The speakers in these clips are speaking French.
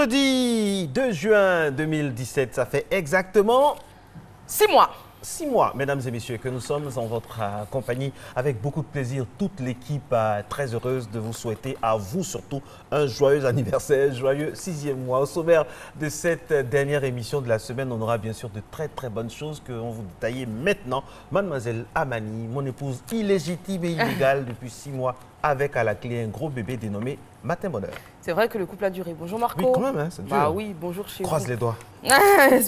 Jeudi 2 juin 2017, ça fait exactement 6 mois. 6 mois, mesdames et messieurs, que nous sommes en votre compagnie avec beaucoup de plaisir. Toute l'équipe très heureuse de vous souhaiter à vous surtout un joyeux anniversaire, joyeux 6e mois. Au sommaire de cette dernière émission de la semaine, on aura bien sûr de très bonnes choses que l'on vous détailler maintenant. Mademoiselle Amani, mon épouse illégitime et illégale depuis 6 mois, avec à la clé un gros bébé dénommé Matin Bonheur. C'est vrai que le couple a duré. Bonjour Marco. Oui, quand même, hein, ça dure. Bah oui, bonjour chez vous. Croise les doigts.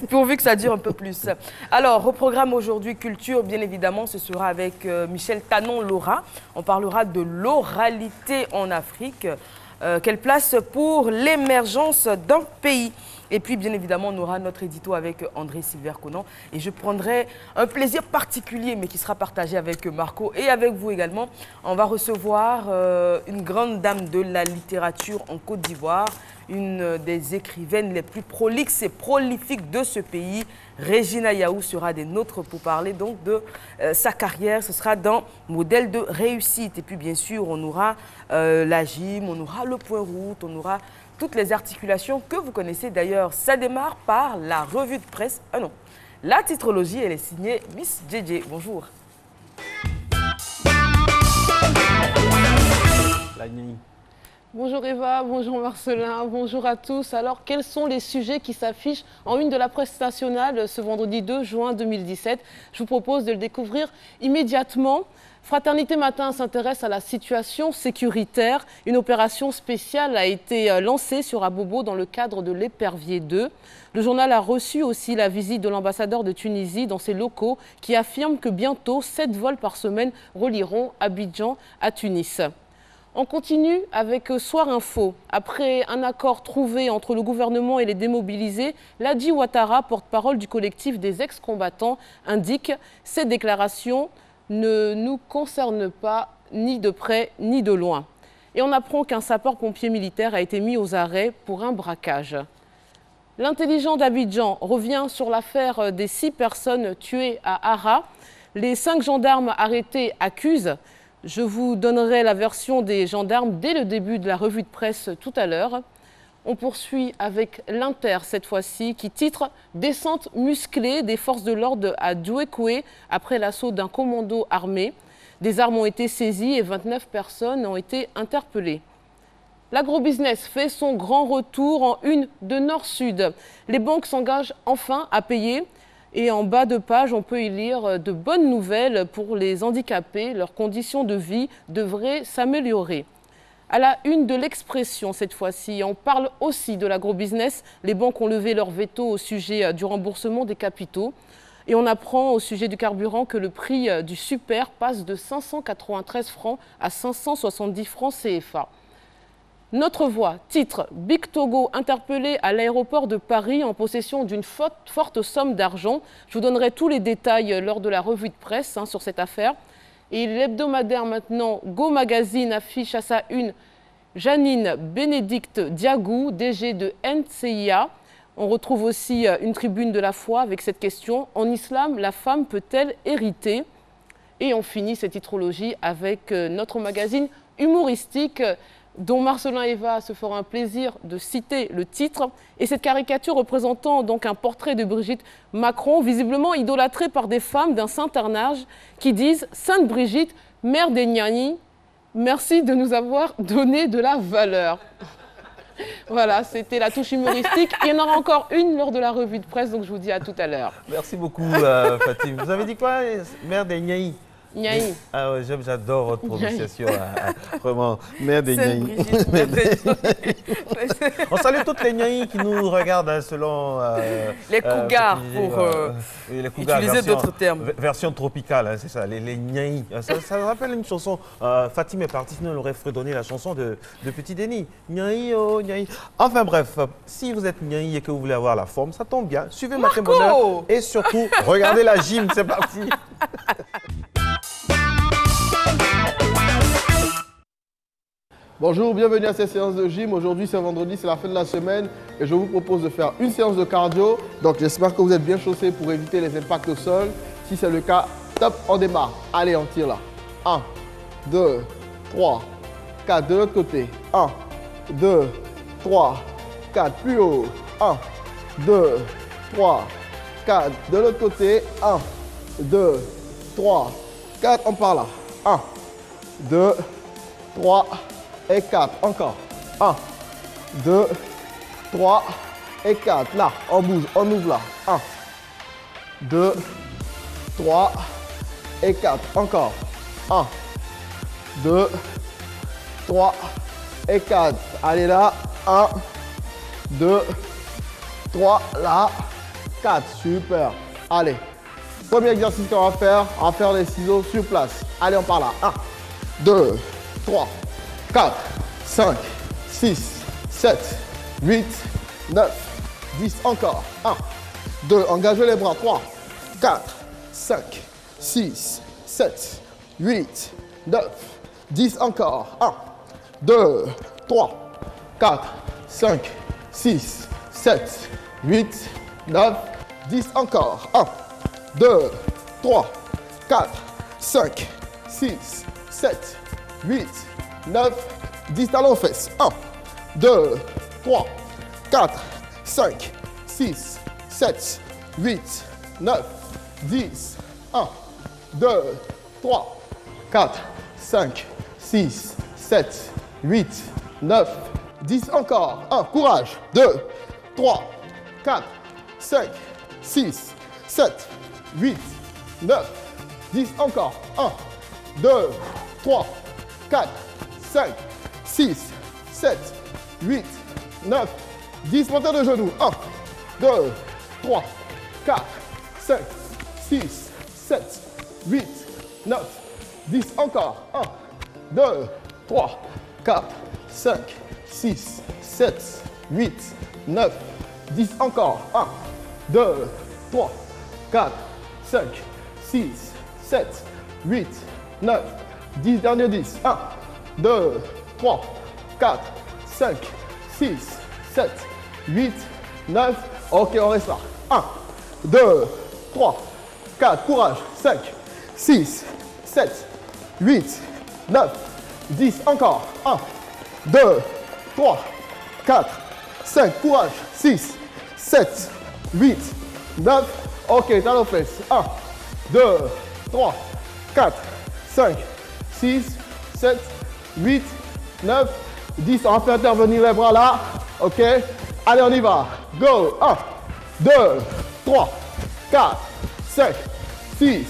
Pourvu que ça dure un peu plus. Alors, au programme aujourd'hui, culture, bien évidemment, ce sera avec Michel Tanon-Laura. On parlera de l'oralité en Afrique. Quelle place pour l'émergence d'un pays? Et puis, bien évidemment, on aura notre édito avec André Silver-Conan. Et je prendrai un plaisir particulier, mais qui sera partagé avec Marco et avec vous également. On va recevoir une grande dame de la littérature en Côte d'Ivoire, une des écrivaines les plus prolixes et prolifiques de ce pays. Regina Yaou sera des nôtres pour parler donc de sa carrière. Ce sera dans Modèle de réussite. Et puis, bien sûr, on aura la gym, on aura le point route, on aura toutes les articulations que vous connaissez d'ailleurs. Ça démarre par la revue de presse. Ah non, la titrologie, elle est signée Miss JJ. Bonjour. La nuit. Bonjour Eva, bonjour Marcelin, bonjour à tous. Alors, quels sont les sujets qui s'affichent en une de la presse nationale ce vendredi 2 juin 2017? Je vous propose de le découvrir immédiatement. Fraternité Matin s'intéresse à la situation sécuritaire. Une opération spéciale a été lancée sur Abobo dans le cadre de l'Épervier 2. Le journal a reçu aussi la visite de l'ambassadeur de Tunisie dans ses locaux qui affirme que bientôt 7 vols par semaine relieront Abidjan à Tunis. On continue avec Soir Info. Après un accord trouvé entre le gouvernement et les démobilisés, Ladi Ouattara, porte-parole du collectif des ex-combattants, indique « Ces déclarations ne nous concernent pas ni de près ni de loin ». Et on apprend qu'un sapeur-pompier militaire a été mis aux arrêts pour un braquage. L'intelligent d'Abidjan revient sur l'affaire des 6 personnes tuées à Ara. Les 5 gendarmes arrêtés accusent. Je vous donnerai la version des gendarmes dès le début de la revue de presse tout à l'heure. On poursuit avec l'Inter cette fois-ci qui titre « Descente musclée des forces de l'ordre à Douekoué après l'assaut d'un commando armé ». Des armes ont été saisies et 29 personnes ont été interpellées. L'agrobusiness fait son grand retour en une de Nord-Sud. Les banques s'engagent enfin à payer. Et en bas de page, on peut y lire de bonnes nouvelles pour les handicapés. Leurs conditions de vie devraient s'améliorer. À la une de l'Expression, cette fois-ci, on parle aussi de l'agrobusiness. Les banques ont levé leur veto au sujet du remboursement des capitaux. Et on apprend au sujet du carburant que le prix du super passe de 593 francs à 570 francs CFA. Notre Voix titre « Big Togo interpellé à l'aéroport de Paris en possession d'une forte somme d'argent ». Je vous donnerai tous les détails lors de la revue de presse sur cette affaire. Et l'hebdomadaire maintenant, Go Magazine affiche à sa une Janine Bénédicte Diagou, DG de NCIA. On retrouve aussi une tribune de la foi avec cette question « En islam, la femme peut-elle hériter ?» Et on finit cette titrologie avec notre magazine humoristique dont Marcelin Eva se fera un plaisir de citer le titre. Et cette caricature représentant donc un portrait de Brigitte Macron, visiblement idolâtrée par des femmes d'un certain âge qui disent « Sainte Brigitte, mère des gnanis, merci de nous avoir donné de la valeur ». Voilà, c'était la touche humoristique. Il y en aura encore une lors de la revue de presse, donc je vous dis à tout à l'heure. Merci beaucoup, Fatim. Vous avez dit quoi, mère des gnaïs? Niaï. Ah ouais, j'adore votre prononciation. Vraiment, mère des gnaïs. On salue toutes les gnaïs qui nous regardent selon... les cougars, les cougars, utiliser d'autres termes. Version tropicale, hein, c'est ça, les gnaïs. Ça rappelle une chanson. Fatim est parti, sinon elle aurait fredonné la chanson de Petit Denis. Gnaï, oh, gnaï. Enfin bref, si vous êtes gnaï et que vous voulez avoir la forme, ça tombe bien. Suivez Matin Bonheur et surtout, regardez la gym, c'est parti. Bonjour, bienvenue à cette séance de gym. Aujourd'hui, c'est vendredi, c'est la fin de la semaine et je vous propose de faire une séance de cardio. Donc, j'espère que vous êtes bien chaussés pour éviter les impacts au sol. Si c'est le cas, top, on démarre. Allez, on tire là. 1, 2, 3, 4. De l'autre côté. 1, 2, 3, 4. Plus haut. 1, 2, 3, 4. De l'autre côté. 1, 2, 3, 4. On part là. 1, 2, 3 et 4. Encore. 1, 2, 3 et 4. Là, on bouge, on ouvre là. 1, 2, 3 et 4. Encore. 1, 2, 3 et 4. Allez là. 1, 2, 3. Là. 4. Super. Allez. Premier exercice qu'on va faire les ciseaux sur place. Allez, on part là. 1, 2, 3, 4, 5, 6, 7, 8, 9, 10. Encore. 1, 2. Engagez les bras. 3, 4, 5, 6, 7, 8, 9, 10. Encore. 1, 2, 3, 4, 5, 6, 7, 8, 9, 10. Encore. 1, 2, 3, 4, 5, 6, 7, 8, 9, 10. Talons aux fesses. 1, 2, 3, 4, 5, 6, 7, 8, 9, 10. 1, 2, 3, 4, 5, 6, 7, 8, 9, 10. Encore. 1, courage. 2, 3, 4, 5, 6, 7, 8, 9, 10. Encore. 1, 2, 3, 4, 5, 6, 7, 8, 9, 10. Montez de genoux. 1, 2, 3, 4, 5, 6, 7, 8, 9, 10. Encore. 1, 2, 3, 4, 5, 6, 7, 8, 9, 10. Encore. 1, 2, 3, 4, 5, 6, 7, 8, 9, 10. Dernier 10. 1, 2, 3, 4, 5, 6, 7, 8, 9. Ok, on reste là. 1, 2, 3, 4. Courage. 5, 6, 7, 8, 9, 10. Encore. 1, 2, 3, 4, 5. Courage. 6, 7, 8, 9. Ok, talons aux fesses. 1, 2, 3, 4, 5, 6, 7, 8, 9, 10. On va faire intervenir les bras là. Ok. Allez, on y va. Go. 1, 2, 3, 4, 5, 6,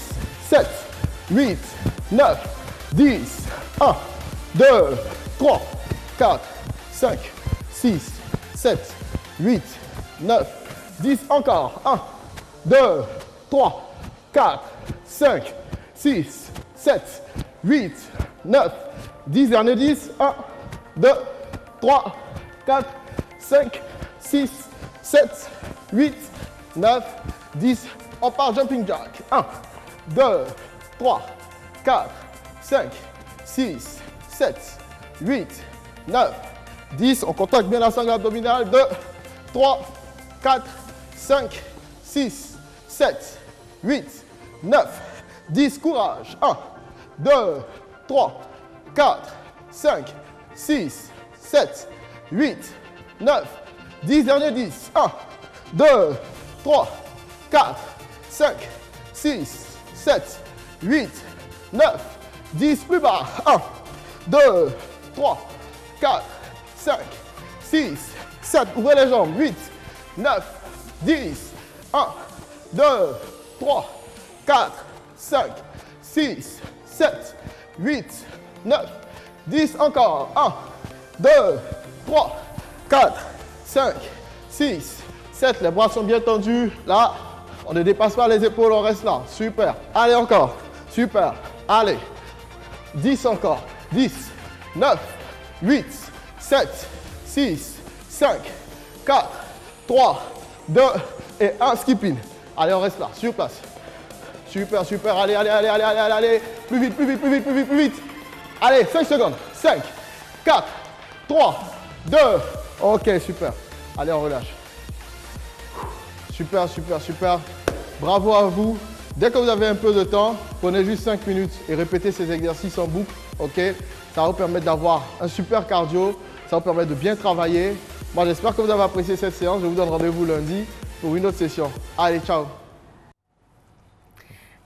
7, 8, 9, 10. 1, 2, 3, 4, 5, 6, 7, 8, 9, 10. Encore. 1, 2, 3, 4, 5, 6, 7, 8, 9, 10. Dernier 10. 1, 2, 3, 4, 5, 6, 7, 8, 9, 10. On part jumping jack. 1, 2, 3, 4, 5, 6, 7, 8, 9, 10. On contacte bien la sangle abdominale. 2, 3, 4, 5, 6, 7, 8, 9, 10. Courage. 1, 2, 3, 4, 5, 6, 7, 8, 9, 10. Dernier 10. 1, 2, 3, 4, 5, 6, 7, 8, 9, 10. Plus bas. 1, 2, 3, 4, 5, 6, 7. Ouvrez les jambes. 8, 9, 10. 1, 2, 3, 4, 5, 6, 7, 8, 9, 10. Encore. 1, 2, 3, 4, 5, 6, 7. Les bras sont bien tendus. Là, on ne dépasse pas les épaules, on reste là. Super. Allez, encore. Super. Allez. 10 encore. 10, 9, 8, 7, 6, 5, 4, 3, 2 et 1. Skipping. Allez, on reste là, sur place. Super, super. Allez, allez, allez, allez, allez, allez. Plus vite, plus vite, plus vite, plus vite, plus vite. Allez, 5 secondes. 5, 4, 3, 2. Ok, super. Allez, on relâche. Super, super, super. Bravo à vous. Dès que vous avez un peu de temps, prenez juste 5 minutes et répétez ces exercices en boucle. Ok, ça va vous permettre d'avoir un super cardio. Ça va vous permettre de bien travailler. Moi, j'espère que vous avez apprécié cette séance. Je vous donne rendez-vous lundi pour une autre session. Allez, ciao.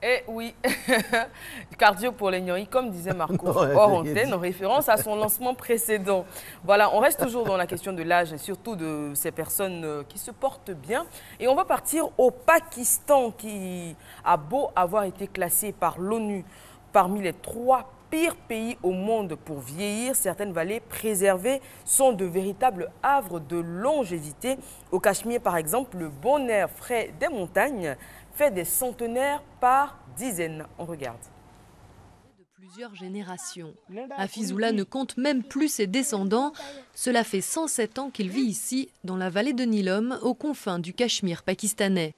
Eh oui, cardio pour les Nyoi, comme disait Marco, hors antenne, en référence à son lancement précédent. Voilà, on reste toujours dans la question de l'âge et surtout de ces personnes qui se portent bien. Et on va partir au Pakistan qui a beau avoir été classé par l'ONU parmi les 3 pires pays au monde pour vieillir. Certaines vallées préservées sont de véritables havres de longévité. Au Cachemire, par exemple, le bon air frais des montagnes fait des centenaires par dizaines. On regarde. De plusieurs générations. Hafizoula ne compte même plus ses descendants. Cela fait 107 ans qu'il vit ici, dans la vallée de Neelum, aux confins du Cachemire pakistanais.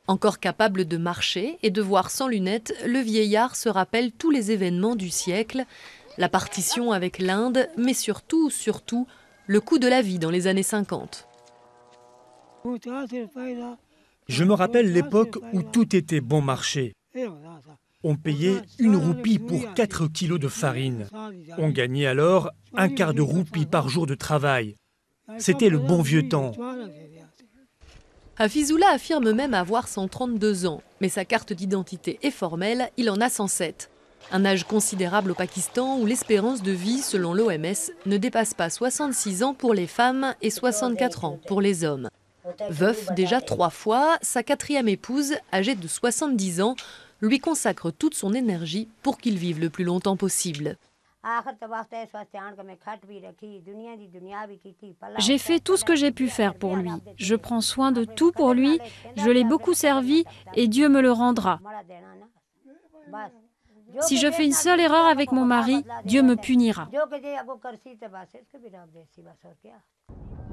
Encore capable de marcher et de voir sans lunettes, le vieillard se rappelle tous les événements du siècle, la partition avec l'Inde, mais surtout, le coût de la vie dans les années 50. Je me rappelle l'époque où tout était bon marché. On payait 1 roupie pour 4 kilos de farine. On gagnait alors 1/4 de roupie par jour de travail. C'était le bon vieux temps. Hafizoula affirme même avoir 132 ans, mais sa carte d'identité est formelle, il en a 107. Un âge considérable au Pakistan où l'espérance de vie, selon l'OMS, ne dépasse pas 66 ans pour les femmes et 64 ans pour les hommes. Veuf déjà 3 fois, sa 4e épouse, âgée de 70 ans, lui consacre toute son énergie pour qu'il vive le plus longtemps possible. J'ai fait tout ce que j'ai pu faire pour lui. Je prends soin de tout pour lui, je l'ai beaucoup servi et Dieu me le rendra. Si je fais une seule erreur avec mon mari, Dieu me punira.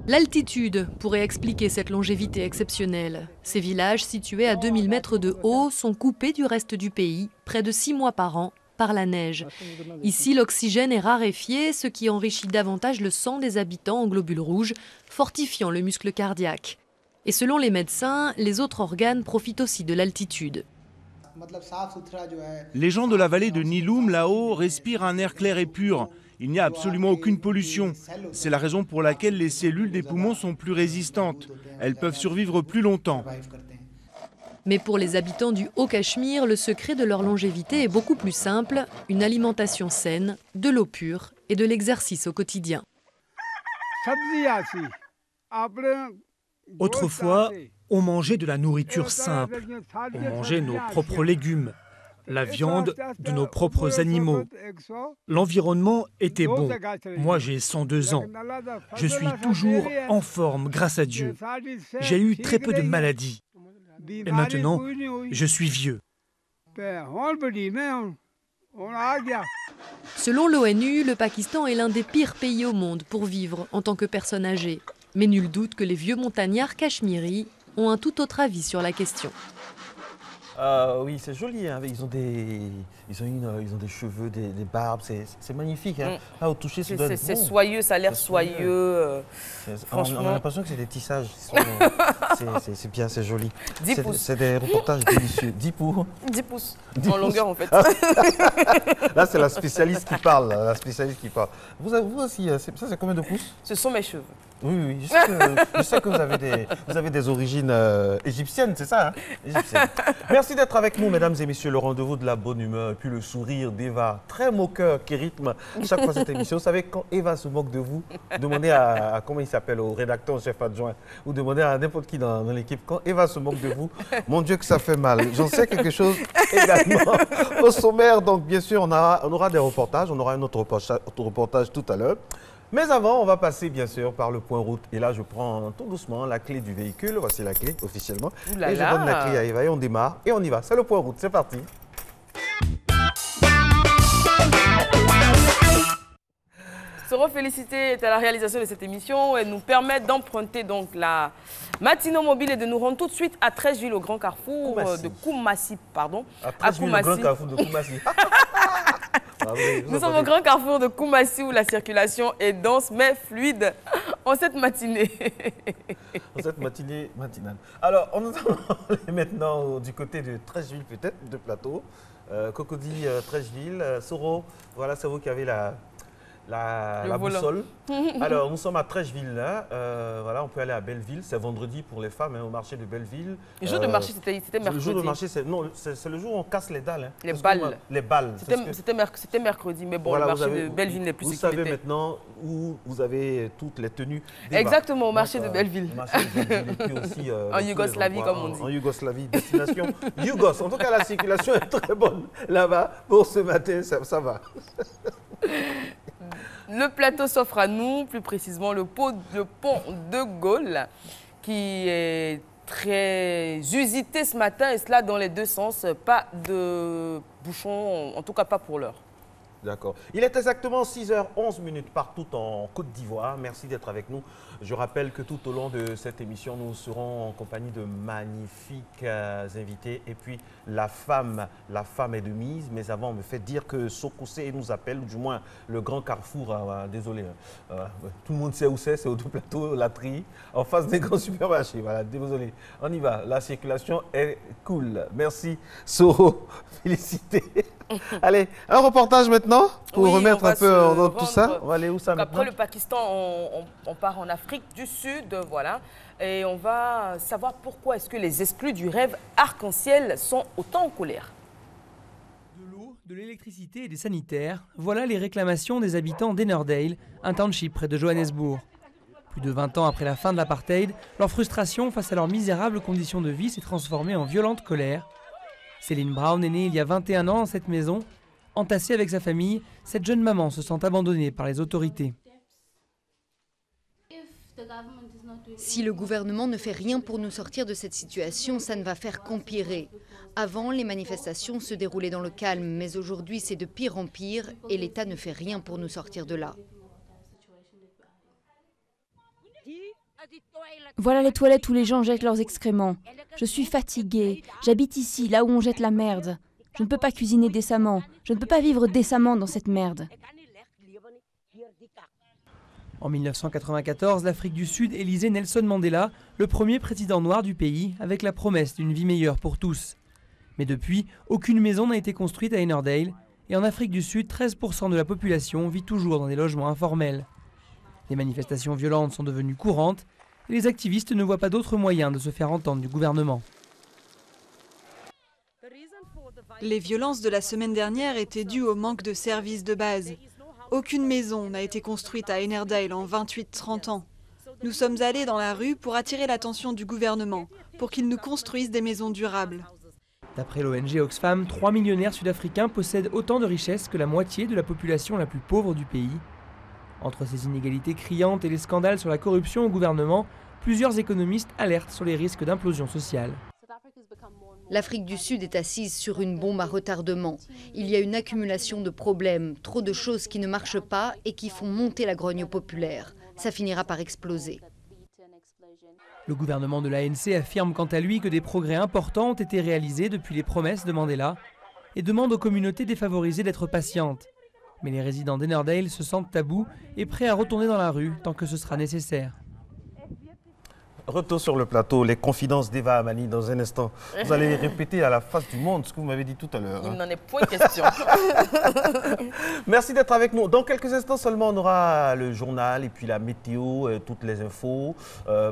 L'altitude pourrait expliquer cette longévité exceptionnelle. Ces villages, situés à 2000 mètres de haut, sont coupés du reste du pays, près de 6 mois par an, par la neige. Ici, l'oxygène est raréfié, ce qui enrichit davantage le sang des habitants en globules rouges, fortifiant le muscle cardiaque. Et selon les médecins, les autres organes profitent aussi de l'altitude. Les gens de la vallée de Neelum, là-haut, respirent un air clair et pur. Il n'y a absolument aucune pollution. C'est la raison pour laquelle les cellules des poumons sont plus résistantes. Elles peuvent survivre plus longtemps. Mais pour les habitants du Haut-Cachemire, le secret de leur longévité est beaucoup plus simple, une alimentation saine, de l'eau pure et de l'exercice au quotidien. Autrefois, on mangeait de la nourriture simple. On mangeait nos propres légumes, la viande de nos propres animaux. L'environnement était bon. Moi, j'ai 102 ans. Je suis toujours en forme grâce à Dieu. J'ai eu très peu de maladies. Et maintenant, je suis vieux. Selon l'ONU, le Pakistan est l'un des pires pays au monde pour vivre en tant que personne âgée. Mais nul doute que les vieux montagnards cachemiris ont un tout autre avis sur la question. Oui, c'est joli. Hein. Ils ont des cheveux, des barbes. C'est magnifique. Hein. Au toucher, c'est bon. C'est soyeux, ça a l'air soyeux. Franchement. On a l'impression que c'est des tissages. C'est bien, c'est joli. 10 pouces. C'est des reportages délicieux. 10 pouces. 10 pouces. En longueur, en fait. Là, c'est la spécialiste qui parle. La spécialiste qui parle. Vous aussi, ça, c'est combien de pouces? Ce sont mes cheveux. Oui, je sais que vous avez des origines égyptiennes, c'est ça, hein? Égyptiennes. Merci d'être avec nous, mesdames et messieurs. Le rendez-vous de la bonne humeur et puis le sourire d'Eva, très moqueur, qui rythme chaque fois cette émission. Vous savez, quand Eva se moque de vous, demandez à comment il s'appelle, au rédacteur, au chef adjoint, ou demandez à n'importe qui dans l'équipe. Quand Eva se moque de vous, mon Dieu que ça fait mal. J'en sais quelque chose également au sommaire. Donc, bien sûr, on aura des reportages. On aura un autre reportage tout à l'heure. Mais avant, on va passer bien sûr par le point route. Et là, je prends tout doucement la clé du véhicule. Voici la clé officiellement. Et je donne la clé à Eva et on démarre. Et on y va. C'est le point route. C'est parti. Soro Félicité est à la réalisation de cette émission. Elle nous permet d'emprunter donc la Matino Mobile et de nous rendre tout de suite à Treichville, au grand carrefour de Koumassi. Pardon. À Treichville, au grand carrefour de Koumassi. Nous sommes au grand carrefour de Koumassi où la circulation est dense mais fluide en cette matinée. En cette matinée matinale. Alors, on est maintenant du côté de Treichville, peut-être, de Plateau. Cocody, Treichville, Soro, voilà, c'est vous qui avez la boussole. Alors, nous sommes à Trècheville, là. Voilà, on peut aller à Belleville. C'est vendredi pour les femmes, hein, au marché de Belleville. Le jour de marché, c'était mercredi. Le jour de marché, c'est le jour où on casse les dalles. Hein. Les balles. Les balles. C'était mercredi, mais bon, voilà, le marché de Belleville n'est plus ce qu'il était. Vous savez maintenant où vous avez toutes les tenues. Exactement, au marché de Belleville. Au marché de Belleville, et puis aussi, en Yougoslavie, comme on dit. En Yougoslavie, destination Yougos. En tout cas, la circulation est très bonne là-bas. Pour ce matin, ça va. Le plateau s'offre à nous, plus précisément le pont de Gaulle, qui est très usité ce matin, et cela dans les deux sens. Pas de bouchons, en tout cas pas pour l'heure. D'accord. Il est exactement 6h11 partout en Côte d'Ivoire. Merci d'être avec nous. Je rappelle que tout au long de cette émission, nous serons en compagnie de magnifiques invités. Et puis, la femme est de mise. Mais avant, on me fait dire que Sokoussé nous appelle, ou du moins le Grand Carrefour. Désolé, tout le monde sait où c'est au tout plateau, la Tri, en face des grands supermarchés. Voilà, désolé. On y va. La circulation est cool. Merci, Soro. Félicité. Allez, un reportage maintenant pour remettre un peu en ordre tout ça. On va aller où ça maintenant? Après le Pakistan, on part en Afrique du Sud, voilà. Et on va savoir pourquoi est-ce que les exclus du rêve arc-en-ciel sont autant en colère. De l'eau, de l'électricité et des sanitaires, voilà les réclamations des habitants d'Ennerdale, un township près de Johannesburg. Plus de 20 ans après la fin de l'apartheid, leur frustration face à leurs misérables conditions de vie s'est transformée en violente colère. Céline Brown est née il y a 21 ans dans cette maison. Entassée avec sa famille, cette jeune maman se sent abandonnée par les autorités. Si le gouvernement ne fait rien pour nous sortir de cette situation, ça ne va faire qu'empirer. Avant, les manifestations se déroulaient dans le calme, mais aujourd'hui c'est de pire en pire et l'État ne fait rien pour nous sortir de là. Voilà les toilettes où les gens jettent leurs excréments. Je suis fatiguée. J'habite ici, là où on jette la merde. Je ne peux pas cuisiner décemment. Je ne peux pas vivre décemment dans cette merde. En 1994, l'Afrique du Sud élisait Nelson Mandela, le premier président noir du pays, avec la promesse d'une vie meilleure pour tous. Mais depuis, aucune maison n'a été construite à Ennerdale, et en Afrique du Sud, 13% de la population vit toujours dans des logements informels. Les manifestations violentes sont devenues courantes, et les activistes ne voient pas d'autre moyen de se faire entendre du gouvernement. Les violences de la semaine dernière étaient dues au manque de services de base. Aucune maison n'a été construite à Ennerdale en 28-30 ans. Nous sommes allés dans la rue pour attirer l'attention du gouvernement, pour qu'il nous construise des maisons durables. D'après l'ONG Oxfam, 3 millionnaires sud-africains possèdent autant de richesses que la moitié de la population la plus pauvre du pays. Entre ces inégalités criantes et les scandales sur la corruption au gouvernement, plusieurs économistes alertent sur les risques d'implosion sociale. L'Afrique du Sud est assise sur une bombe à retardement. Il y a une accumulation de problèmes, trop de choses qui ne marchent pas et qui font monter la grogne populaire. Ça finira par exploser. Le gouvernement de l'ANC affirme quant à lui que des progrès importants ont été réalisés depuis les promesses de Mandela et demande aux communautés défavorisées d'être patientes. Mais les résidents d'Ennerdale se sentent tabous et prêts à retourner dans la rue tant que ce sera nécessaire. Retour sur le plateau, les confidences d'Eva Amani dans un instant. Vous allez répéter à la face du monde ce que vous m'avez dit tout à l'heure. Il n'en est point question. Merci d'être avec nous. Dans quelques instants seulement, on aura le journal et puis la météo, toutes les infos.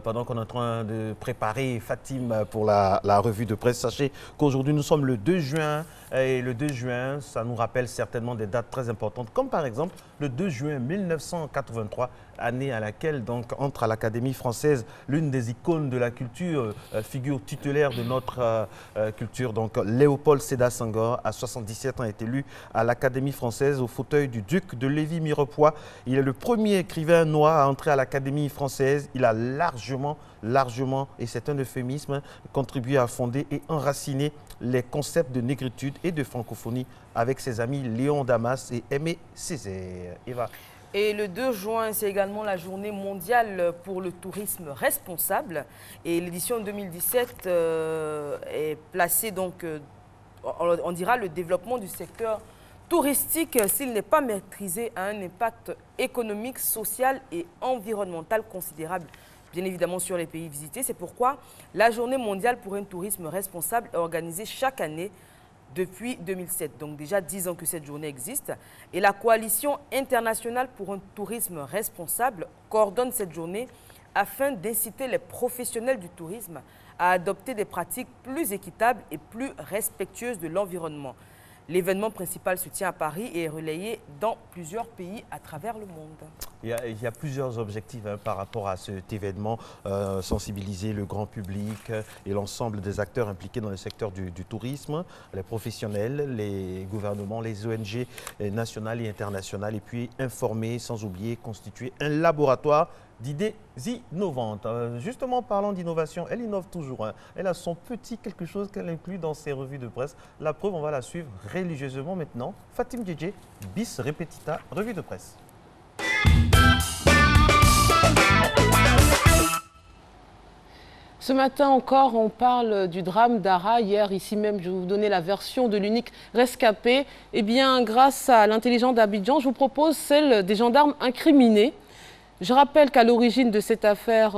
Pendant qu'on est en train de préparer Fatim pour la revue de presse, sachez qu'aujourd'hui nous sommes le 2 juin. Et le 2 juin, ça nous rappelle certainement des dates très importantes, comme par exemple le 2 juin 1983, année à laquelle donc entre à l'Académie française l'une des icônes de la culture, figure tutélaire de notre culture. Donc Léopold Sédar Senghor, à 77 ans, est élu à l'Académie française au fauteuil du duc de Lévis-Mirepoix. Il est le premier écrivain noir à entrer à l'Académie française. Il a largement, et c'est un euphémisme, contribué à fonder et enraciner les concepts de négritude et de francophonie avec ses amis Léon Damas et Aimé Césaire. Eva. Et le 2 juin, c'est également la journée mondiale pour le tourisme responsable. Et l'édition 2017 est placée donc, on dira, le développement du secteur touristique, s'il n'est pas maîtrisé, a un impact économique, social et environnemental considérable, bien évidemment sur les pays visités. C'est pourquoi la journée mondiale pour un tourisme responsable est organisée chaque année depuis 2007. Donc déjà 10 ans que cette journée existe. Et la Coalition internationale pour un tourisme responsable coordonne cette journée afin d'inciter les professionnels du tourisme à adopter des pratiques plus équitables et plus respectueuses de l'environnement. L'événement principal se tient à Paris et est relayé dans plusieurs pays à travers le monde. Il y a plusieurs objectifs par rapport à cet événement, sensibiliser le grand public et l'ensemble des acteurs impliqués dans le secteur du tourisme, les professionnels, les gouvernements, les ONG nationales et internationales, et puis informer, sans oublier, constituer un laboratoire d'idées innovantes. Justement, parlant d'innovation, elle innove toujours. Elle a son petit quelque chose qu'elle inclut dans ses revues de presse. La preuve, on va la suivre religieusement maintenant. Fatim Djedje, bis repetita, revue de presse. Ce matin encore, on parle du drame d'Ara. Hier, ici même, je vais vous donner la version de l'unique rescapé. Eh bien, grâce à l'intelligence d'Abidjan, je vous propose celle des gendarmes incriminés. Je rappelle qu'à l'origine de cette affaire,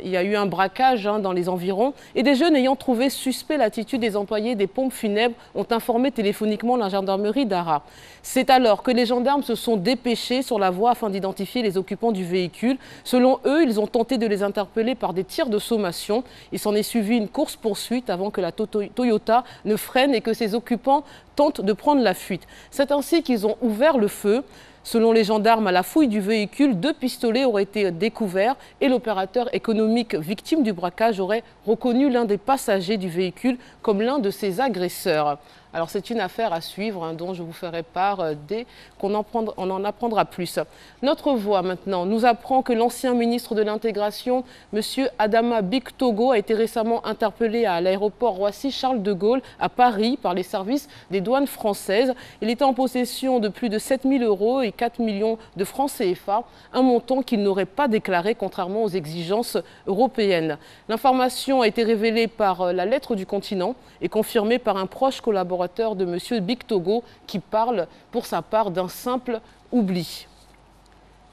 il y a eu un braquage dans les environs et des jeunes ayant trouvé suspect l'attitude des employés des pompes funèbres ont informé téléphoniquement la gendarmerie d'Ara. C'est alors que les gendarmes se sont dépêchés sur la voie afin d'identifier les occupants du véhicule. Selon eux, ils ont tenté de les interpeller par des tirs de sommation. Il s'en est suivi une course-poursuite avant que la Toyota ne freine et que ses occupants tentent de prendre la fuite. C'est ainsi qu'ils ont ouvert le feu. Selon les gendarmes, à la fouille du véhicule, 2 pistolets auraient été découverts et l'opérateur économique victime du braquage aurait reconnu l'un des passagers du véhicule comme l'un de ses agresseurs. Alors c'est une affaire à suivre dont je vous ferai part dès qu'on en apprendra plus. Notre voix maintenant nous apprend que l'ancien ministre de l'Intégration, M. Adama Bictogo, a été récemment interpellé à l'aéroport Roissy-Charles de Gaulle à Paris par les services des douanes françaises. Il était en possession de plus de 7 000 € et 4 millions de francs CFA, un montant qu'il n'aurait pas déclaré contrairement aux exigences européennes. L'information a été révélée par la Lettre du Continent et confirmée par un proche collaborateur de M. Bictogo qui parle pour sa part d'un simple oubli.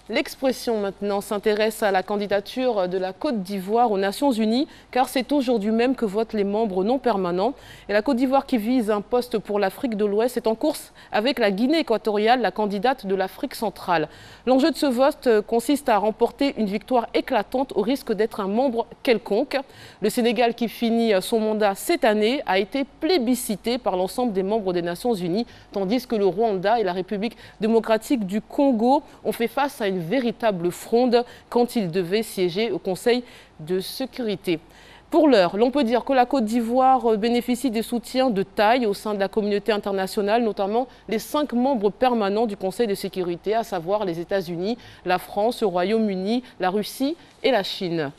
L'Expression maintenant s'intéresse à la candidature de la Côte d'Ivoire aux Nations Unies car c'est aujourd'hui même que votent les membres non permanents. Et la Côte d'Ivoire qui vise un poste pour l'Afrique de l'Ouest est en course avec la Guinée équatoriale, la candidate de l'Afrique centrale. L'enjeu de ce vote consiste à remporter une victoire éclatante au risque d'être un membre quelconque. Le Sénégal qui finit son mandat cette année a été plébiscité par l'ensemble des membres des Nations Unies tandis que le Rwanda et la République démocratique du Congo ont fait face à une véritable fronde quand ils devaient siéger au Conseil de sécurité. Pour l'heure, l'on peut dire que la Côte d'Ivoire bénéficie des soutiens de taille au sein de la communauté internationale, notamment les 5 membres permanents du Conseil de sécurité, à savoir les États-Unis, la France, le Royaume-Uni, la Russie et la Chine.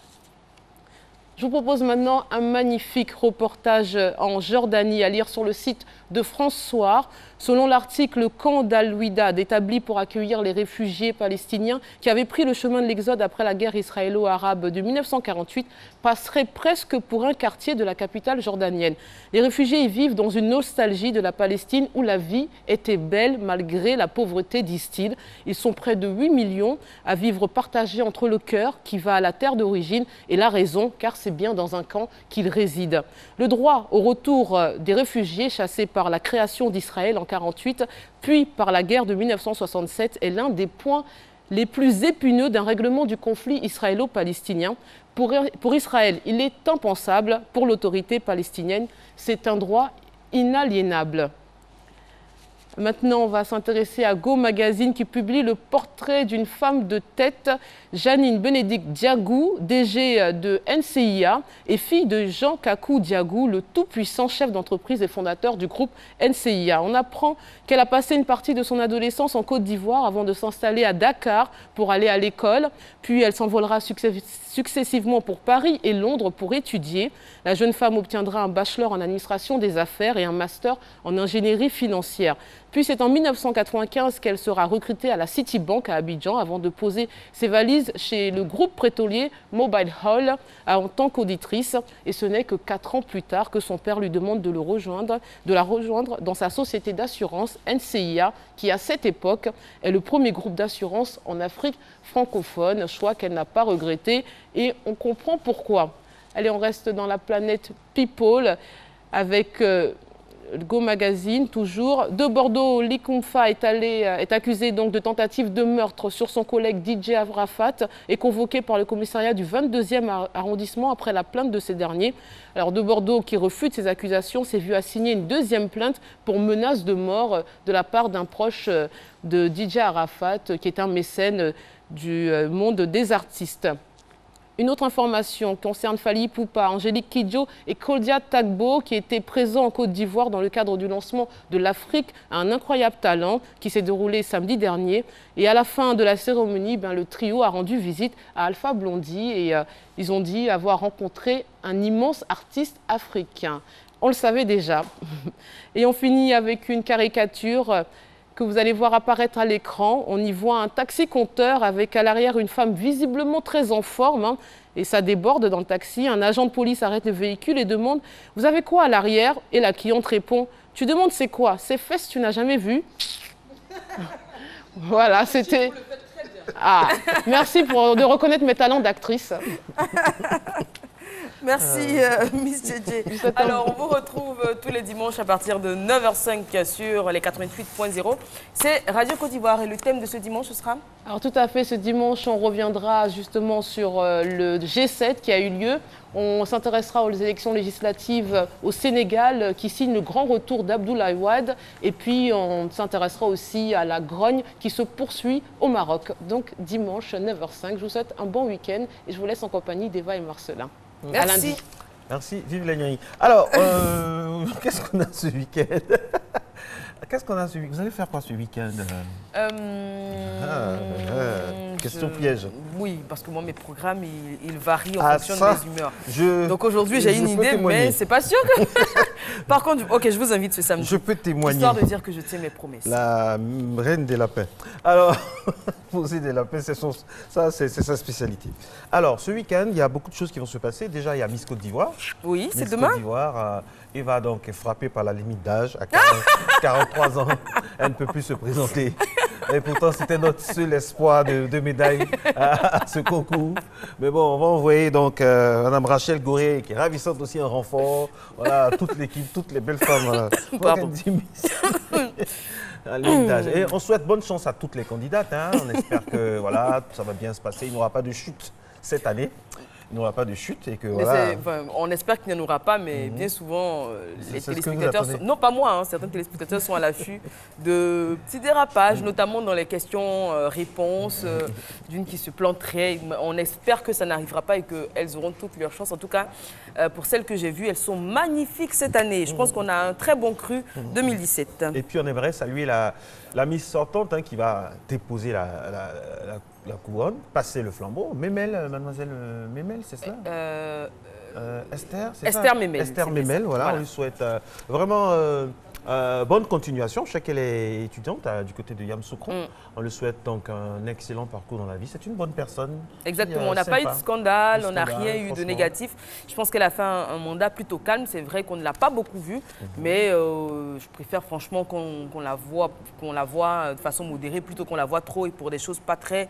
Je vous propose maintenant un magnifique reportage en Jordanie à lire sur le site de France Soir. Selon l'article, le camp d'Al-Ouidad, établi pour accueillir les réfugiés palestiniens qui avaient pris le chemin de l'exode après la guerre israélo-arabe de 1948, passerait presque pour un quartier de la capitale jordanienne. Les réfugiés y vivent dans une nostalgie de la Palestine où la vie était belle malgré la pauvreté, disent-ils. Ils sont près de 8 millions à vivre partagés entre le cœur qui va à la terre d'origine et la raison, car c'est bien dans un camp qu'ils résident. Le droit au retour des réfugiés chassés par la création d'Israël en 1948, puis par la guerre de 1967, est l'un des points les plus épineux d'un règlement du conflit israélo-palestinien. Pour Israël, il est impensable. Pour l'autorité palestinienne, c'est un droit inaliénable. Maintenant, on va s'intéresser à Go Magazine qui publie le portrait d'une femme de tête, Janine Bénédicte Diagou, DG de NCIA et fille de Jean Kakou Diagou, le tout-puissant chef d'entreprise et fondateur du groupe NCIA. On apprend qu'elle a passé une partie de son adolescence en Côte d'Ivoire avant de s'installer à Dakar pour aller à l'école. Puis elle s'envolera successivement pour Paris et Londres pour étudier. La jeune femme obtiendra un bachelor en administration des affaires et un master en ingénierie financière. Puis c'est en 1995 qu'elle sera recrutée à la Citibank à Abidjan avant de poser ses valises chez le groupe pétrolier Mobile Hall en tant qu'auditrice. Et ce n'est que 4 ans plus tard que son père lui demande de la rejoindre dans sa société d'assurance NCIA qui à cette époque est le premier groupe d'assurance en Afrique francophone, choix qu'elle n'a pas regretté et on comprend pourquoi. Allez, on reste dans la planète People avec Go Magazine, toujours. De Bordeaux, Likumfa est accusé donc de tentative de meurtre sur son collègue DJ Arafat et convoqué par le commissariat du 22e arrondissement après la plainte de ces derniers. Alors de Bordeaux, qui refute ces accusations, s'est vu assigner une deuxième plainte pour menace de mort de la part d'un proche de DJ Arafat, qui est un mécène du monde des artistes. Une autre information concerne Fally Ipupa, Angélique Kidjo et Claudia Tagbo qui étaient présents en Côte d'Ivoire dans le cadre du lancement de l'Afrique à un incroyable talent qui s'est déroulé samedi dernier. Et à la fin de la cérémonie, le trio a rendu visite à Alpha Blondy et ils ont dit avoir rencontré un immense artiste africain. On le savait déjà. Et on finit avec une caricature que vous allez voir apparaître à l'écran. On y voit un taxi-compteur avec à l'arrière une femme visiblement très en forme. Et ça déborde dans le taxi. Un agent de police arrête le véhicule et demande « Vous avez quoi à l'arrière ?» Et la cliente répond « Tu demandes c'est quoi? Ces fesses tu n'as jamais vu ?» Voilà, c'était... Ah, merci de reconnaître mes talents d'actrice. Merci, Miss JJ. Alors, on vous retrouve tous les dimanches à partir de 9h05 sur les 88.0. C'est Radio Côte d'Ivoire et le thème de ce dimanche, ce sera? Alors, tout à fait, ce dimanche, on reviendra justement sur le G7 qui a eu lieu. On s'intéressera aux élections législatives au Sénégal qui signe le grand retour d'Abdoulaye Wade. Et puis, on s'intéressera aussi à la grogne qui se poursuit au Maroc. Donc, dimanche, 9h05. Je vous souhaite un bon week-end et je vous laisse en compagnie d'Eva et Marcelin. Merci. Merci, vive la nuit. Alors, qu'est-ce qu'on a ce week-end? Qu'est-ce qu'on a ce week-end? Vous allez faire quoi ce week-end? Question piège. Oui, parce que moi, mes programmes, ils varient en fonction de mes humeurs. Donc aujourd'hui, j'ai une idée, mais c'est pas sûr que... Par contre, ok, je vous invite ce samedi. Je peux témoigner. Histoire de dire que je tiens mes promesses. La reine des lapins. Alors, poser des lapins, c'est sa spécialité. Alors, ce week-end, il y a beaucoup de choses qui vont se passer. Déjà, il y a Miss Côte d'Ivoire. Oui, c'est demain. Miss Côte d'Ivoire, Eva donc est frappée par la limite d'âge. À 43 ans, elle ne peut plus se présenter. Et pourtant, c'était notre seul espoir de médaille à ce concours. Mais bon, on va envoyer donc Mme Rachel Goré, qui est ravissante aussi en renfort. Voilà, toute l'équipe, toutes les belles femmes. Voilà. Et on souhaite bonne chance à toutes les candidates. Hein. On espère que voilà, ça va bien se passer. Il n'y aura pas de chute cette année. Il n'y aura pas de chute et que voilà. On espère qu'il n'y en aura pas, mais bien souvent, les téléspectateurs... Non, pas moi, hein, certains téléspectateurs sont à l'affût de petits dérapages, notamment dans les questions-réponses, d'une qui se planterait. On espère que ça n'arrivera pas et qu'elles auront toutes leurs chances. En tout cas, pour celles que j'ai vues, elles sont magnifiques cette année. Je pense qu'on a un très bon cru 2017. Et puis, on aimerait saluer la Miss sortante qui va déposer la couronne, passer le flambeau. Mémel, mademoiselle Mémel, c'est cela Esther, c'est ça? Esther Mémel. Esther Mémel, voilà. On lui souhaite vraiment bonne continuation. Je sais qu'elle est étudiante du côté de Yamoussoukro. On lui souhaite donc un excellent parcours dans la vie. C'est une bonne personne. Exactement. On n'a pas eu de scandale, on n'a rien eu de négatif. Je pense qu'elle a fait un mandat plutôt calme. C'est vrai qu'on ne l'a pas beaucoup vu, mais je préfère franchement qu'on la voit de façon modérée plutôt qu'on la voit trop et pour des choses pas très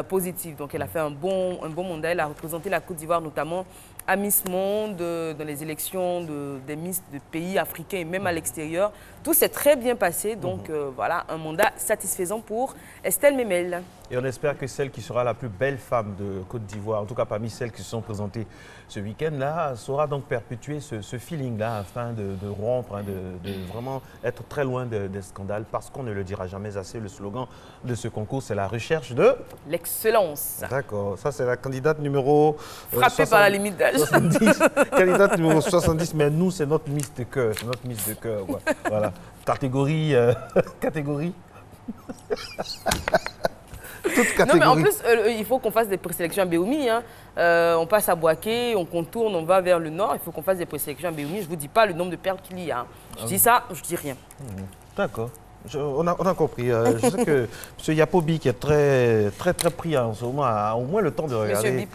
positives. Donc elle a fait un bon mandat. Elle a représenté la Côte d'Ivoire notamment à Miss Monde, dans les élections des Miss de pays africains et même à l'extérieur. Tout s'est très bien passé, donc voilà, un mandat satisfaisant pour Estelle Mémel. Et on espère que celle qui sera la plus belle femme de Côte d'Ivoire, en tout cas parmi celles qui se sont présentées ce week-end-là, saura donc perpétuer ce feeling-là afin de rompre, de vraiment être très loin des scandales, parce qu'on ne le dira jamais assez. Le slogan de ce concours, c'est la recherche de... l'excellence. D'accord, ça c'est la candidate numéro... Frappée par la limite d'âge. 70, candidate numéro 70, mais nous, c'est notre Miss de cœur. C'est notre Miss de cœur. Voilà. Catégorie. Catégorie. Toute catégorie. Non, mais en plus, il faut qu'on fasse des présélections à Béoumi. Hein. On passe à Boaké, on contourne, on va vers le nord. Il faut qu'on fasse des présélections à Béoumi. Je ne vous dis pas le nombre de perles qu'il y a. Hein. Je dis ça, je dis rien. D'accord. On a compris. Je sais que M. Yapobi, qui est très pris en ce moment, a au moins le temps de regarder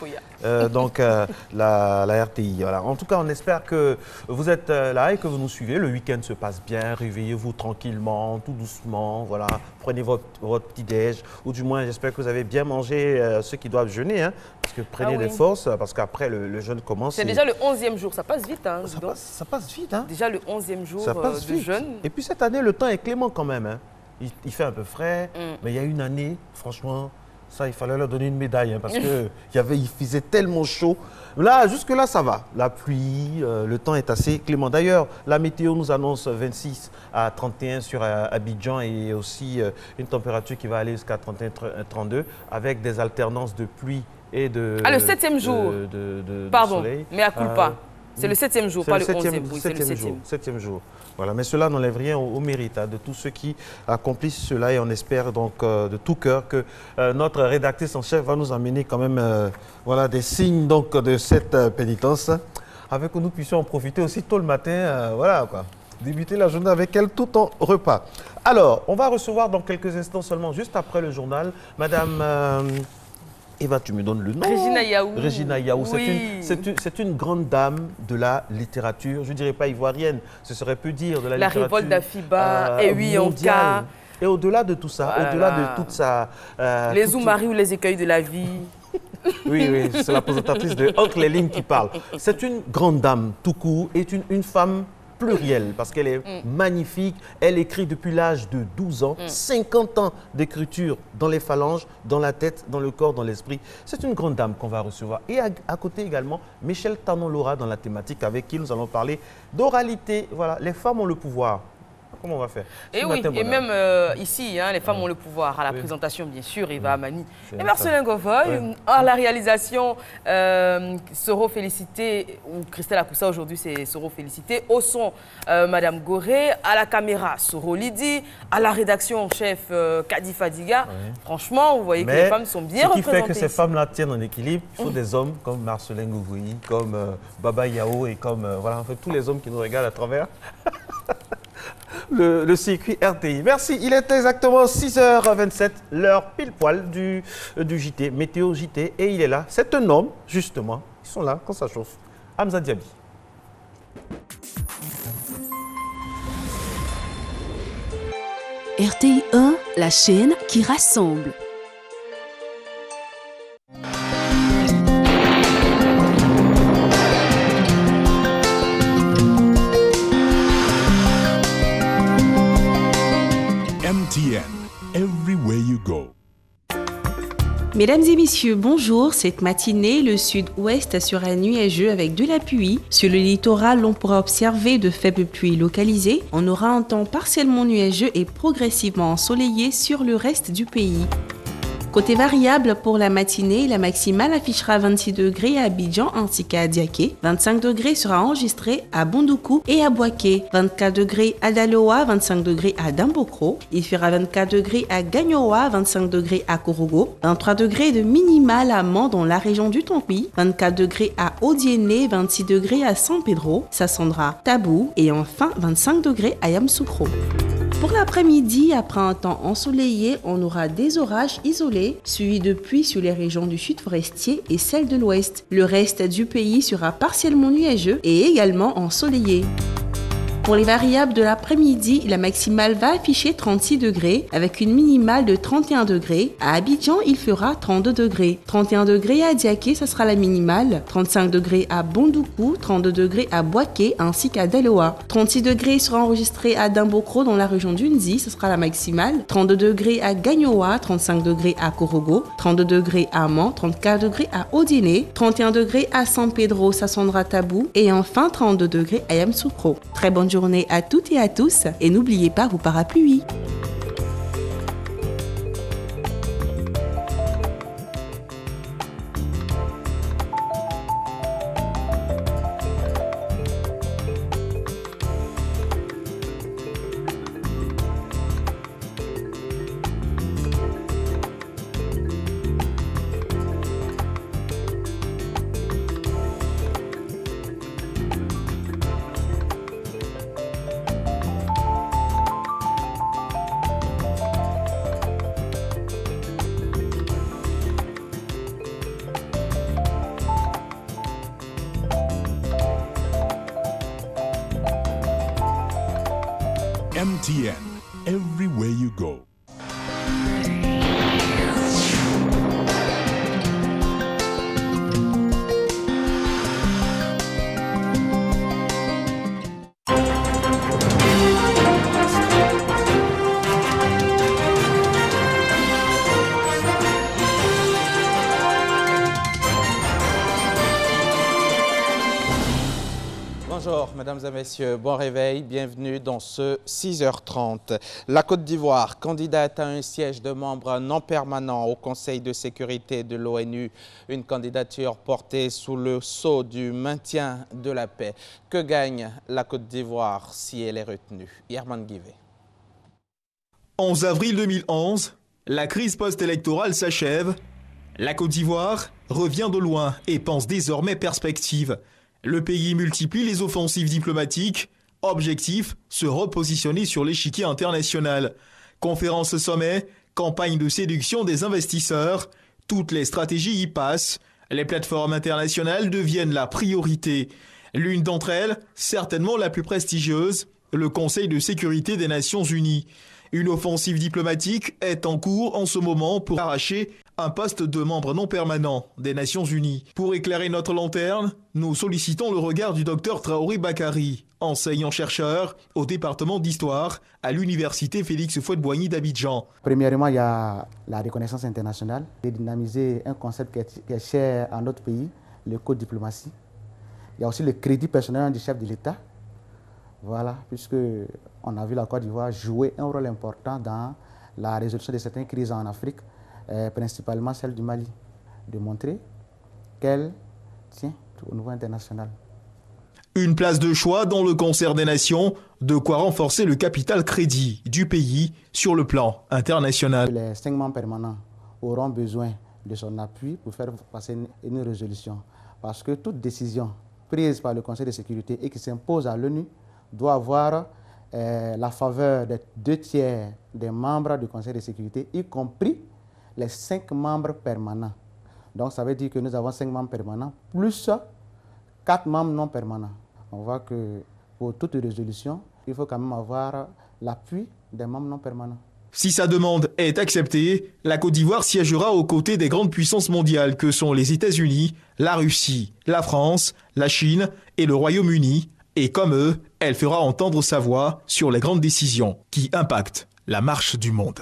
la RTI. Voilà. En tout cas, on espère que vous êtes là et que vous nous suivez. Le week-end se passe bien. Réveillez-vous tranquillement, tout doucement. Voilà. Prenez votre petit-déj. Ou du moins, j'espère que vous avez bien mangé ceux qui doivent jeûner. Hein, parce que prenez des forces, parce qu'après, le jeûne commence. C'est déjà le 11e jour. Ça passe vite. Hein, ça passe vite. Hein. Déjà le 11e jour de jeûne. Et puis cette année, le temps est clément quand même. Hein. Il fait un peu frais, mais il y a une année, franchement, ça, il fallait leur donner une médaille, hein, parce qu'il faisait tellement chaud. Là, jusque-là, ça va. La pluie, le temps est assez clément. D'ailleurs, la météo nous annonce 26 à 31 sur Abidjan et aussi une température qui va aller jusqu'à 31-32 avec des alternances de pluie et de le 7e jour. Pardon, soleil. Mais à culpa. C'est le 7e jour, pas le 11e. Oui, c'est le 7e jour. Voilà, mais cela n'enlève rien au mérite de tous ceux qui accomplissent cela et on espère donc de tout cœur que notre rédactrice en chef va nous amener quand même des signes donc, de cette pénitence avec que nous puissions en profiter aussi tôt le matin, débuter la journée avec elle tout en repas. Alors, on va recevoir dans quelques instants seulement, juste après le journal, Madame... Eva, tu me donnes le nom. Regina Yaou. Regina Yaou, oui. c'est une grande dame de la littérature, je ne dirais pas ivoirienne, ce serait peu dire de la littérature. La révolte d'Afiba, et oui, mondiale. Et au-delà de tout ça, au-delà de toute sa... les Oumaris ou les écueils de la vie. Oui, c'est la présentatrice de Oncle Léline qui parle. C'est une grande dame, tout court, et une femme plurielle, parce qu'elle est magnifique. Elle écrit depuis l'âge de 12 ans, 50 ans d'écriture dans les phalanges, dans la tête, dans le corps, dans l'esprit. C'est une grande dame qu'on va recevoir. Et à côté également, Michel Tanon-Laura dans la thématique avec qui nous allons parler d'oralité. Voilà, les femmes ont le pouvoir. Comment on va faire? Et oui, et même ici, hein, les femmes ont le pouvoir. À la présentation, bien sûr, Eva Amani et Marcelin Govoy. À la réalisation, Soro Félicité, ou Christelle Akoussa aujourd'hui, c'est Soro Félicité. Au son, Madame Goré. À la caméra, Soro Lidi. À la rédaction, chef Kadi Fadiga. Franchement, vous voyez que les femmes sont bien représentées. Ce qui fait que ces femmes-là tiennent en équilibre, il faut des hommes comme Marcelin Govoy, comme Baba Yao et comme en fait, tous les hommes qui nous regardent à travers. Le circuit RTI. Merci, il est exactement 6h27, l'heure pile poil du JT, Météo JT, et il est là. C'est un homme, justement, ils sont là quand ça chauffe. Hamza Diaby. RTI 1, la chaîne qui rassemble. MTN, everywhere you go. Mesdames et messieurs, bonjour. Cette matinée, le sud-ouest sera nuageux avec de la pluie. Sur le littoral, on pourra observer de faibles pluies localisées. On aura un temps partiellement nuageux et progressivement ensoleillé sur le reste du pays. Côté variable, pour la matinée, la maximale affichera 26 degrés à Abidjan ainsi qu'à Diaké. 25 degrés sera enregistré à Bondoukou et à Boaké. 24 degrés à Daloa, 25 degrés à Dambokro. Il fera 24 degrés à Gagnoa, 25 degrés à Korogo. 23 degrés de minimale à Mans dans la région du Tompi. 24 degrés à Odiéné, 26 degrés à San Pedro, Sassandra, Tabou. Et enfin 25 degrés à Yamoussoukro. Pour l'après-midi, après un temps ensoleillé, on aura des orages isolés, suivis de pluies sur les régions du sud forestier et celles de l'ouest. Le reste du pays sera partiellement nuageux et également ensoleillé. Pour les variables de l'après-midi, la maximale va afficher 36 degrés avec une minimale de 31 degrés. À Abidjan, il fera 32 degrés. 31 degrés à Diaké, ce sera la minimale. 35 degrés à Bondoukou, 32 degrés à Boaké ainsi qu'à Daloa. 36 degrés sera enregistré à Dambokro dans la région d'Unzi, ce sera la maximale. 32 degrés à Gagnoa, 35 degrés à Korogo, 32 degrés à Mans, 34 degrés à Odiéné, 31 degrés à San Pedro, Sassandra, Tabou et enfin 32 degrés à Yamoussoukro. Très bonne journée à toutes et à tous et n'oubliez pas vos parapluies. MTN, everywhere you go. Bonjour mesdames et messieurs, bon réveil, bienvenue dans ce 6h30. La Côte d'Ivoire, candidate à un siège de membre non permanent au Conseil de sécurité de l'ONU, une candidature portée sous le sceau du maintien de la paix. Que gagne la Côte d'Ivoire si elle est retenue? Yerman Guivet. 11 avril 2011, la crise post-électorale s'achève. La Côte d'Ivoire revient de loin et pense désormais perspective. Le pays multiplie les offensives diplomatiques. Objectif, se repositionner sur l'échiquier international. Conférences sommet, campagne de séduction des investisseurs. Toutes les stratégies y passent. Les plateformes internationales deviennent la priorité. L'une d'entre elles, certainement la plus prestigieuse, le Conseil de sécurité des Nations Unies. Une offensive diplomatique est en cours en ce moment pour arracher un poste de membre non permanent des Nations Unies. Pour éclairer notre lanterne, nous sollicitons le regard du docteur Traoré Bakary, enseignant-chercheur au département d'histoire à l'université Félix Houphouët-Boigny d'Abidjan. Premièrement, il y a la reconnaissance internationale et dynamiser un concept qui est cher à notre pays, le code diplomatie. Il y a aussi le crédit personnel du chef de l'État. Voilà, puisque on a vu la Côte d'Ivoire jouer un rôle important dans la résolution de certaines crises en Afrique, principalement celle du Mali, de montrer qu'elle tient au niveau international. Une place de choix dans le concert des nations, de quoi renforcer le capital crédit du pays sur le plan international. Les 5 membres permanents auront besoin de son appui pour faire passer une résolution, parce que toute décision prise par le Conseil de sécurité et qui s'impose à l'ONU doit avoir la faveur des 2/3 des membres du Conseil de sécurité, y compris les 5 membres permanents. Donc ça veut dire que nous avons 5 membres permanents, plus 4 membres non permanents. On voit que pour toute résolution, il faut quand même avoir l'appui des membres non permanents. Si sa demande est acceptée, la Côte d'Ivoire siégera aux côtés des grandes puissances mondiales que sont les États-Unis, la Russie, la France, la Chine et le Royaume-Uni. Et comme eux, elle fera entendre sa voix sur les grandes décisions qui impactent la marche du monde.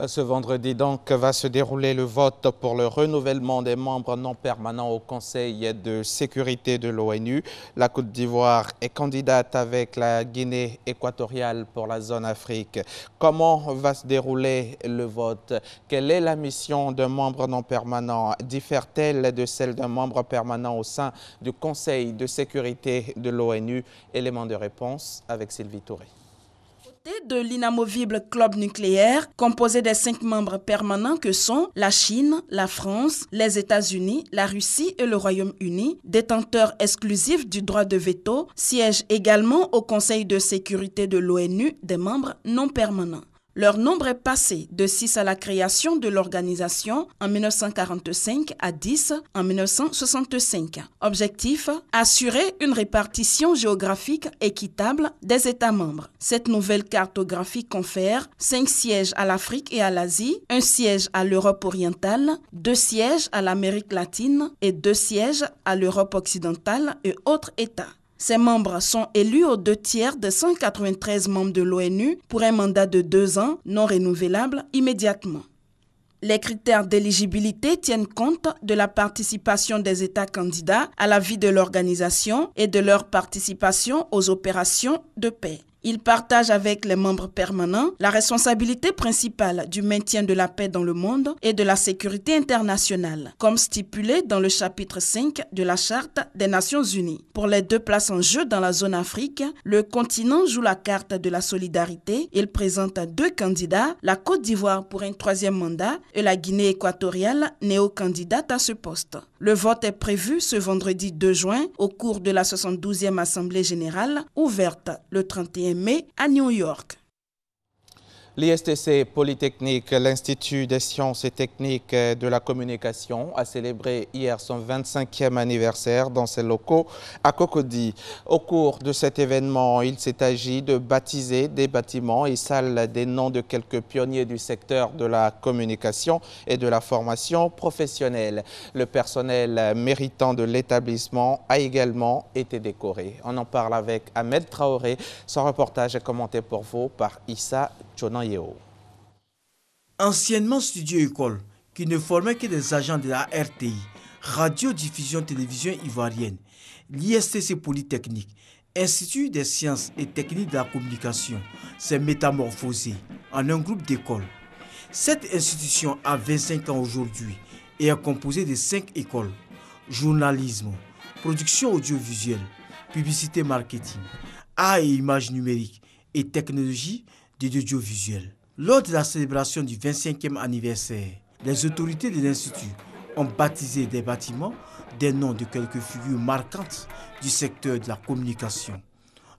Ce vendredi donc va se dérouler le vote pour le renouvellement des membres non permanents au Conseil de sécurité de l'ONU. La Côte d'Ivoire est candidate avec la Guinée équatoriale pour la zone Afrique. Comment va se dérouler le vote? Quelle est la mission d'un membre non permanent? Diffère-t-elle de celle d'un membre permanent au sein du Conseil de sécurité de l'ONU? Élément de réponse avec Sylvie Touré. De l'inamovible club nucléaire, composé des 5 membres permanents que sont la Chine, la France, les États-Unis, la Russie et le Royaume-Uni, détenteurs exclusifs du droit de veto, siègent également au Conseil de sécurité de l'ONU des membres non permanents. Leur nombre est passé de 6 à la création de l'organisation en 1945 à 10 en 1965. Objectif, assurer une répartition géographique équitable des États membres. Cette nouvelle cartographie confère 5 sièges à l'Afrique et à l'Asie, 1 siège à l'Europe orientale, 2 sièges à l'Amérique latine et 2 sièges à l'Europe occidentale et autres États. Ces membres sont élus aux 2/3 des 193 membres de l'ONU pour un mandat de 2 ans non renouvelable immédiatement. Les critères d'éligibilité tiennent compte de la participation des États candidats à la vie de l'organisation et de leur participation aux opérations de paix. Ils partagent avec les membres permanents la responsabilité principale du maintien de la paix dans le monde et de la sécurité internationale, comme stipulé dans le chapitre 5 de la Charte des Nations Unies. Pour les 2 places en jeu dans la zone Afrique, le continent joue la carte de la solidarité. Il présente 2 candidats, la Côte d'Ivoire pour un 3e mandat et la Guinée équatoriale, néo-candidate à ce poste. Le vote est prévu ce vendredi 2 juin au cours de la 72e Assemblée générale, ouverte le 31 mai à New York. L'ISTC Polytechnique, l'Institut des sciences et techniques de la communication, a célébré hier son 25e anniversaire dans ses locaux à Cocody. Au cours de cet événement, il s'est agi de baptiser des bâtiments et salles des noms de quelques pionniers du secteur de la communication et de la formation professionnelle. Le personnel méritant de l'établissement a également été décoré. On en parle avec Ahmed Traoré. Son reportage est commenté pour vous par Issa Chonan. Anciennement studio-école, qui ne formait que des agents de la RTI, Radio-Diffusion-Télévision ivoirienne, l'ISTC Polytechnique, Institut des sciences et techniques de la communication, s'est métamorphosé en un groupe d'écoles. Cette institution a 25 ans aujourd'hui et est composée de 5 écoles: journalisme, production audiovisuelle, publicité marketing, art et images numériques et technologie de l'audiovisuel. Lors de la célébration du 25e anniversaire, les autorités de l'Institut ont baptisé des bâtiments des noms de quelques figures marquantes du secteur de la communication.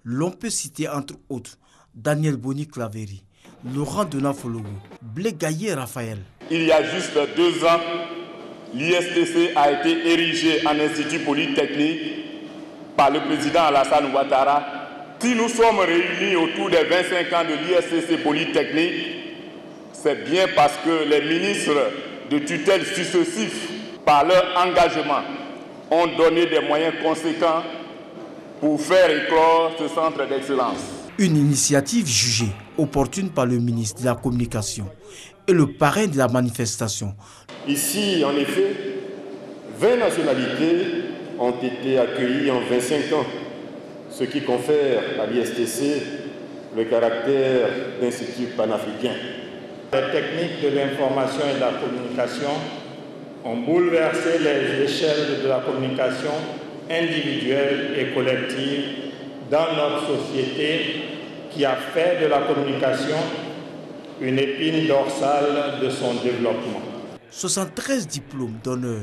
L'on peut citer entre autres Daniel Boni-Claveri, Laurent Donafologo, Blé Gaillet-Raphaël. Il y a juste 2 ans, l'ISTC a été érigé en institut polytechnique par le président Alassane Ouattara. Si nous sommes réunis autour des 25 ans de l'ISTC Polytechnique, c'est bien parce que les ministres de tutelle successifs, par leur engagement, ont donné des moyens conséquents pour faire éclore ce centre d'excellence. Une initiative jugée opportune par le ministre de la Communication et le parrain de la manifestation. Ici, en effet, 20 nationalités ont été accueillies en 25 ans, ce qui confère à l'ISTC le caractère d'institut panafricain. Les techniques de l'information et de la communication ont bouleversé les échelles de la communication individuelle et collective dans notre société, qui a fait de la communication une épine dorsale de son développement. 73 diplômes d'honneur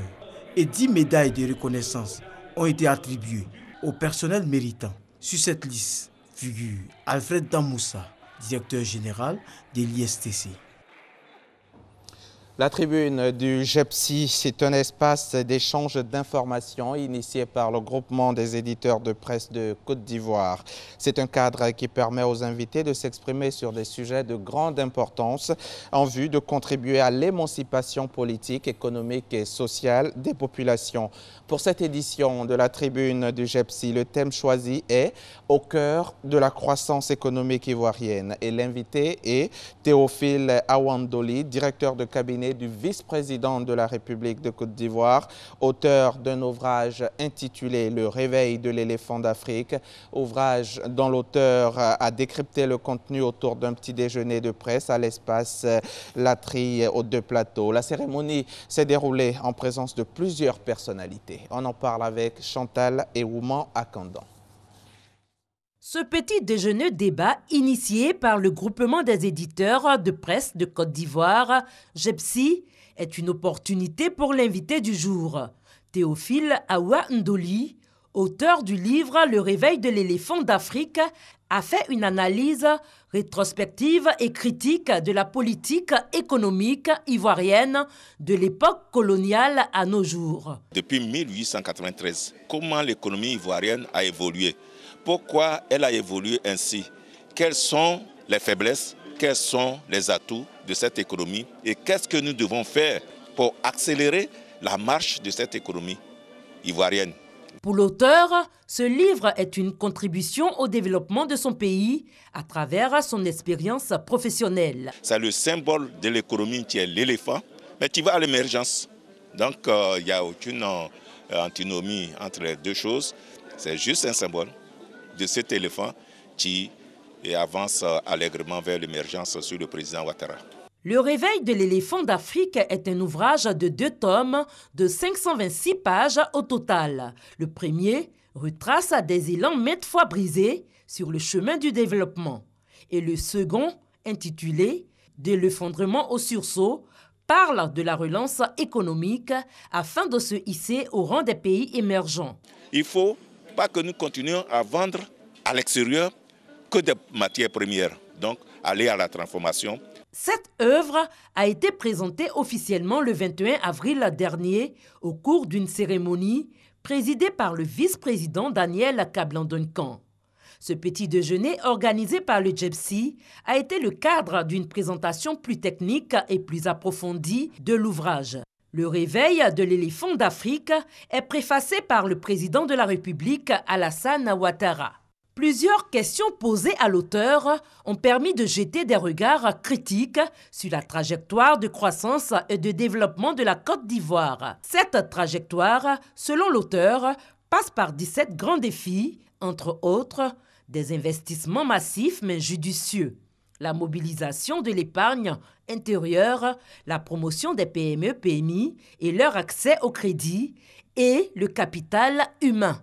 et 10 médailles de reconnaissance ont été attribués au personnel méritant. Sur cette liste figure Alfred Damoussa, directeur général de l'ISTC. La tribune du GEPSI, c'est un espace d'échange d'informations initié par le groupement des éditeurs de presse de Côte d'Ivoire. C'est un cadre qui permet aux invités de s'exprimer sur des sujets de grande importance en vue de contribuer à l'émancipation politique, économique et sociale des populations. Pour cette édition de la tribune du GEPSI, le thème choisi est « Au cœur de la croissance économique ivoirienne » et l'invité est Théophile Awandoli, directeur de cabinet du vice-président de la République de Côte d'Ivoire, auteur d'un ouvrage intitulé « Le réveil de l'éléphant d'Afrique », ouvrage dont l'auteur a décrypté le contenu autour d'un petit déjeuner de presse à l'espace Latry aux Deux Plateaux. La cérémonie s'est déroulée en présence de plusieurs personnalités. On en parle avec Chantal et Ouman Akandan. Ce petit déjeuner débat initié par le groupement des éditeurs de presse de Côte d'Ivoire, GEPSI, est une opportunité pour l'invité du jour, Théophile Awa Ndoli, auteur du livre « Le réveil de l'éléphant d'Afrique », a fait une analyse rétrospective et critique de la politique économique ivoirienne de l'époque coloniale à nos jours. Depuis 1893, comment l'économie ivoirienne a évolué? Pourquoi elle a évolué ainsi? Quelles sont les faiblesses? Quels sont les atouts de cette économie? Et qu'est-ce que nous devons faire pour accélérer la marche de cette économie ivoirienne? Pour l'auteur, ce livre est une contribution au développement de son pays à travers son expérience professionnelle. C'est le symbole de l'économie qui est l'éléphant, mais qui va à l'émergence. Donc il n'y a aucune antinomie entre les deux choses. C'est juste un symbole de cet éléphant qui avance allègrement vers l'émergence sur le président Ouattara. Le réveil de l'éléphant d'Afrique est un ouvrage de 2 tomes de 526 pages au total. Le premier retrace des élans maintes fois brisés sur le chemin du développement. Et le second, intitulé « De l'effondrement au sursaut », parle de la relance économique afin de se hisser au rang des pays émergents. Il ne faut pas que nous continuions à vendre à l'extérieur que des matières premières, donc aller à la transformation. Cette œuvre a été présentée officiellement le 21 avril dernier au cours d'une cérémonie présidée par le vice-président Daniel Kablan-Duncan. Ce petit déjeuner organisé par le JEPSI a été le cadre d'une présentation plus technique et plus approfondie de l'ouvrage. Le réveil de l'éléphant d'Afrique est préfacé par le président de la République, Alassane Ouattara. Plusieurs questions posées à l'auteur ont permis de jeter des regards critiques sur la trajectoire de croissance et de développement de la Côte d'Ivoire. Cette trajectoire, selon l'auteur, passe par 17 grands défis, entre autres des investissements massifs mais judicieux, la mobilisation de l'épargne intérieure, la promotion des PME-PMI et leur accès au crédit et le capital humain.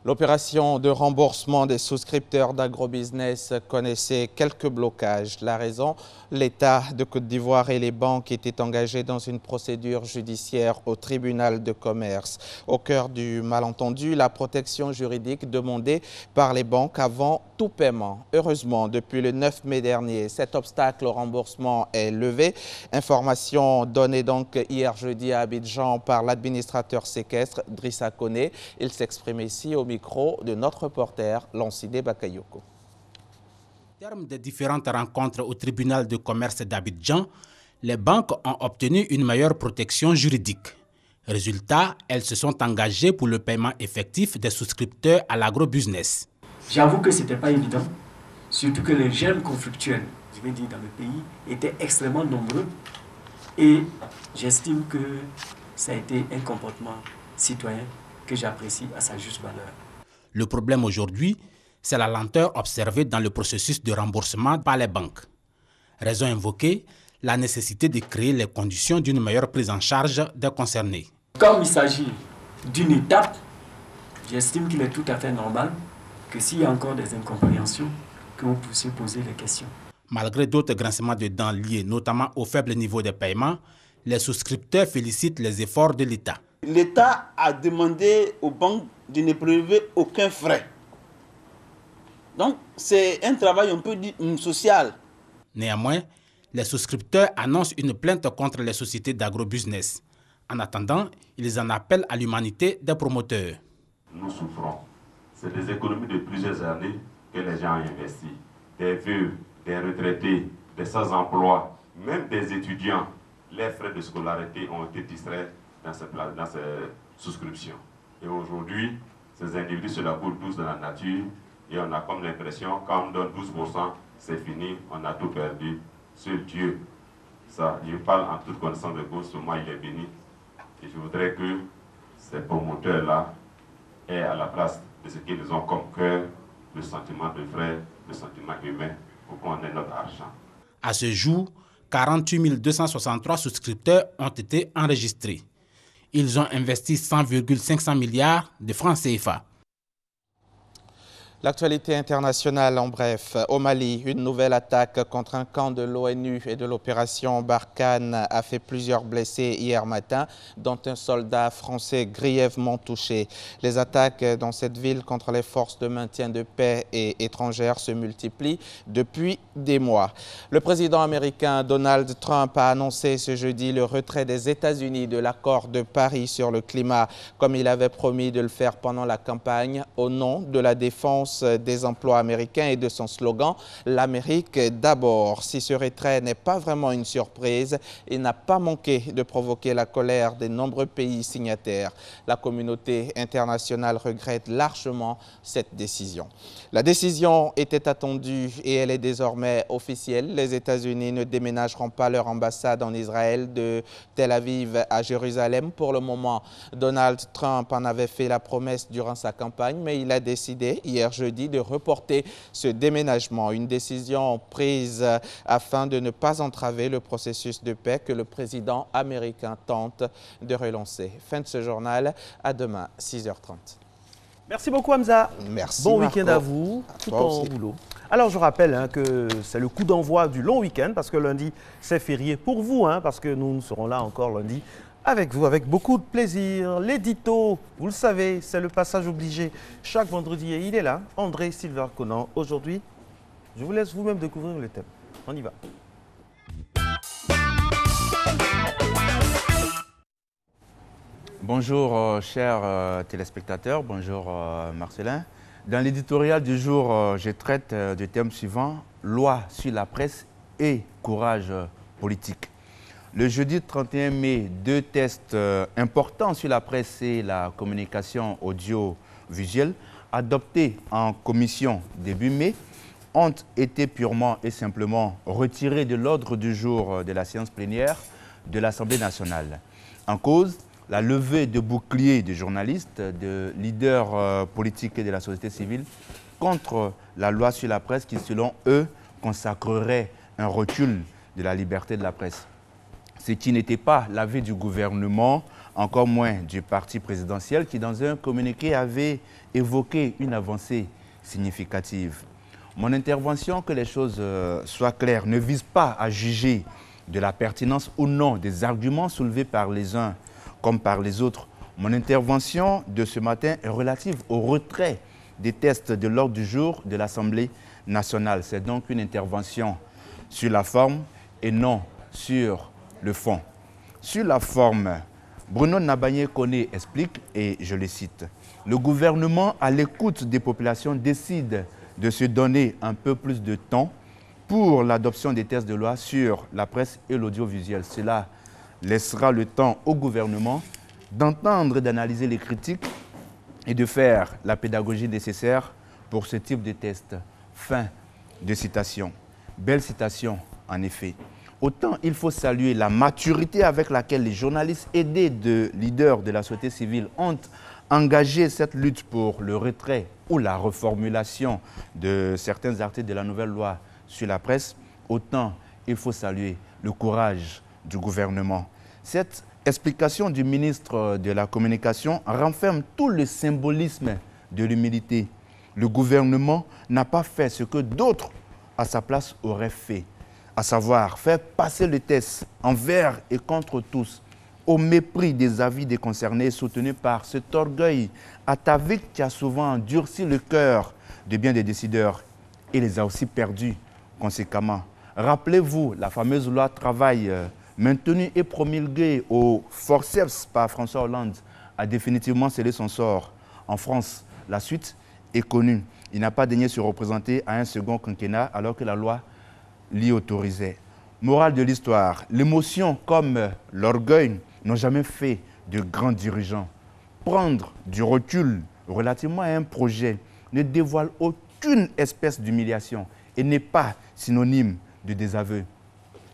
L'opération de remboursement des souscripteurs d'agrobusiness connaissait quelques blocages. La raison, l'État de Côte d'Ivoire et les banques étaient engagés dans une procédure judiciaire au tribunal de commerce. Au cœur du malentendu, la protection juridique demandée par les banques avant tout paiement. Heureusement, depuis le 9 mai dernier, cet obstacle au remboursement est levé. Information donnée donc hier jeudi à Abidjan par l'administrateur séquestre Drissa Koné. Il s'exprime ici au micro de notre reporter Lanside Bakayoko. Au terme des différentes rencontres au tribunal de commerce d'Abidjan, les banques ont obtenu une meilleure protection juridique. Résultat, elles se sont engagées pour le paiement effectif des souscripteurs à l'agrobusiness. J'avoue que ce n'était pas évident, surtout que les germes conflictuels, je vais dire, dans le pays, étaient extrêmement nombreux. Et j'estime que ça a été un comportement citoyen que j'apprécie à sa juste valeur. Le problème aujourd'hui, c'est la lenteur observée dans le processus de remboursement par les banques. Raison invoquée, la nécessité de créer les conditions d'une meilleure prise en charge des concernés. Comme il s'agit d'une étape, j'estime qu'il est tout à fait normal que s'il y a encore des incompréhensions, que vous puissiez poser les questions. Malgré d'autres grincements de dents liés notamment au faible niveau des paiements, les souscripteurs félicitent les efforts de l'État. L'État a demandé aux banques de ne prélever aucun frais. Donc, c'est un travail, on peut dire, social. Néanmoins, les souscripteurs annoncent une plainte contre les sociétés d'agrobusiness. En attendant, ils en appellent à l'humanité des promoteurs. Nous souffrons. C'est des économies de plusieurs années que les gens ont investi. Des veuves, des retraités, des sans-emploi, même des étudiants. Les frais de scolarité ont été distraits dans ces souscriptions. Et aujourd'hui, ces individus se la coulent tous dans la nature et on a comme l'impression, quand on donne 12%, c'est fini, on a tout perdu. Seul Dieu, ça, je parle en toute connaissance de cause, moi il est béni. Et je voudrais que ces promoteurs-là aient à la place de ce qu'ils ont comme cœur, le sentiment de frère, le sentiment humain, pour qu'on ait notre argent. À ce jour, 48 263 souscripteurs ont été enregistrés. Ils ont investi 100,500 milliards de francs CFA. L'actualité internationale en bref. Au Mali, une nouvelle attaque contre un camp de l'ONU et de l'opération Barkhane a fait plusieurs blessés hier matin, dont un soldat français grièvement touché. Les attaques dans cette ville contre les forces de maintien de paix et étrangères se multiplient depuis des mois. Le président américain Donald Trump a annoncé ce jeudi le retrait des États-Unis de l'accord de Paris sur le climat, comme il avait promis de le faire pendant la campagne, au nom de la défense des emplois américains et de son slogan « L'Amérique d'abord ». Si ce retrait n'est pas vraiment une surprise, il n'a pas manqué de provoquer la colère des nombreux pays signataires. La communauté internationale regrette largement cette décision. La décision était attendue et elle est désormais officielle. Les États-Unis ne déménageront pas leur ambassade en Israël de Tel Aviv à Jérusalem. Pour le moment, Donald Trump en avait fait la promesse durant sa campagne, mais il a décidé hier jeudi de reporter ce déménagement. Une décision prise afin de ne pas entraver le processus de paix que le président américain tente de relancer. Fin de ce journal. À demain, 6h30. Merci beaucoup Hamza. Merci. Bon week-end à vous, tout en boulot. Alors je rappelle que c'est le coup d'envoi du long week-end parce que lundi c'est férié pour vous, parce que nous serons là encore lundi avec vous, avec beaucoup de plaisir. L'édito, vous le savez, c'est le passage obligé chaque vendredi et il est là, André Silva Conan. Aujourd'hui, Je vous laisse vous-même découvrir le thème. On y va. Bonjour chers téléspectateurs, bonjour Marcelin. Dans l'éditorial du jour, je traite du thème suivant, loi sur la presse et courage politique. Le jeudi 31 mai, 2 tests importants sur la presse et la communication audiovisuelle adoptés en commission début mai ont été purement et simplement retirés de l'ordre du jour de la séance plénière de l'Assemblée nationale. En cause, la levée de boucliers de journalistes, de leaders politiques et de la société civile contre la loi sur la presse qui, selon eux, consacrerait un recul de la liberté de la presse. Ce qui n'était pas l'avis du gouvernement, encore moins du parti présidentiel qui, dans un communiqué, avait évoqué une avancée significative. Mon intervention, que les choses soient claires, ne vise pas à juger de la pertinence ou non des arguments soulevés par les uns comme par les autres. Mon intervention de ce matin est relative au retrait des tests de l'ordre du jour de l'Assemblée nationale. C'est donc une intervention sur la forme et non sur le fond. Sur la forme, Bruno Nabanye-Koné explique, et je le cite, « Le gouvernement, à l'écoute des populations, décide de se donner un peu plus de temps pour l'adoption des tests de loi sur la presse et l'audiovisuel. Cela laissera le temps au gouvernement d'entendre et d'analyser les critiques et de faire la pédagogie nécessaire pour ce type de test. » Fin de citation. Belle citation, en effet. Autant il faut saluer la maturité avec laquelle les journalistes aidés de leaders de la société civile ont engagé cette lutte pour le retrait ou la reformulation de certains articles de la nouvelle loi sur la presse, autant il faut saluer le courage du gouvernement. Cette explication du ministre de la Communication renferme tout le symbolisme de l'humilité. Le gouvernement n'a pas fait ce que d'autres à sa place auraient fait, à savoir faire passer le test envers et contre tous, au mépris des avis des concernés, soutenus par cet orgueil atavique qui a souvent endurci le cœur de bien des décideurs et les a aussi perdus conséquemment. Rappelez-vous la fameuse loi travail maintenue et promulguée au forceps par François Hollande a définitivement scellé son sort. En France, la suite est connue. Il n'a pas daigné se représenter à un second quinquennat alors que la loi l'y autorisait. Morale de l'histoire, l'émotion comme l'orgueil n'ont jamais fait de grands dirigeants. Prendre du recul relativement à un projet ne dévoile aucune espèce d'humiliation et n'est pas synonyme de désaveu.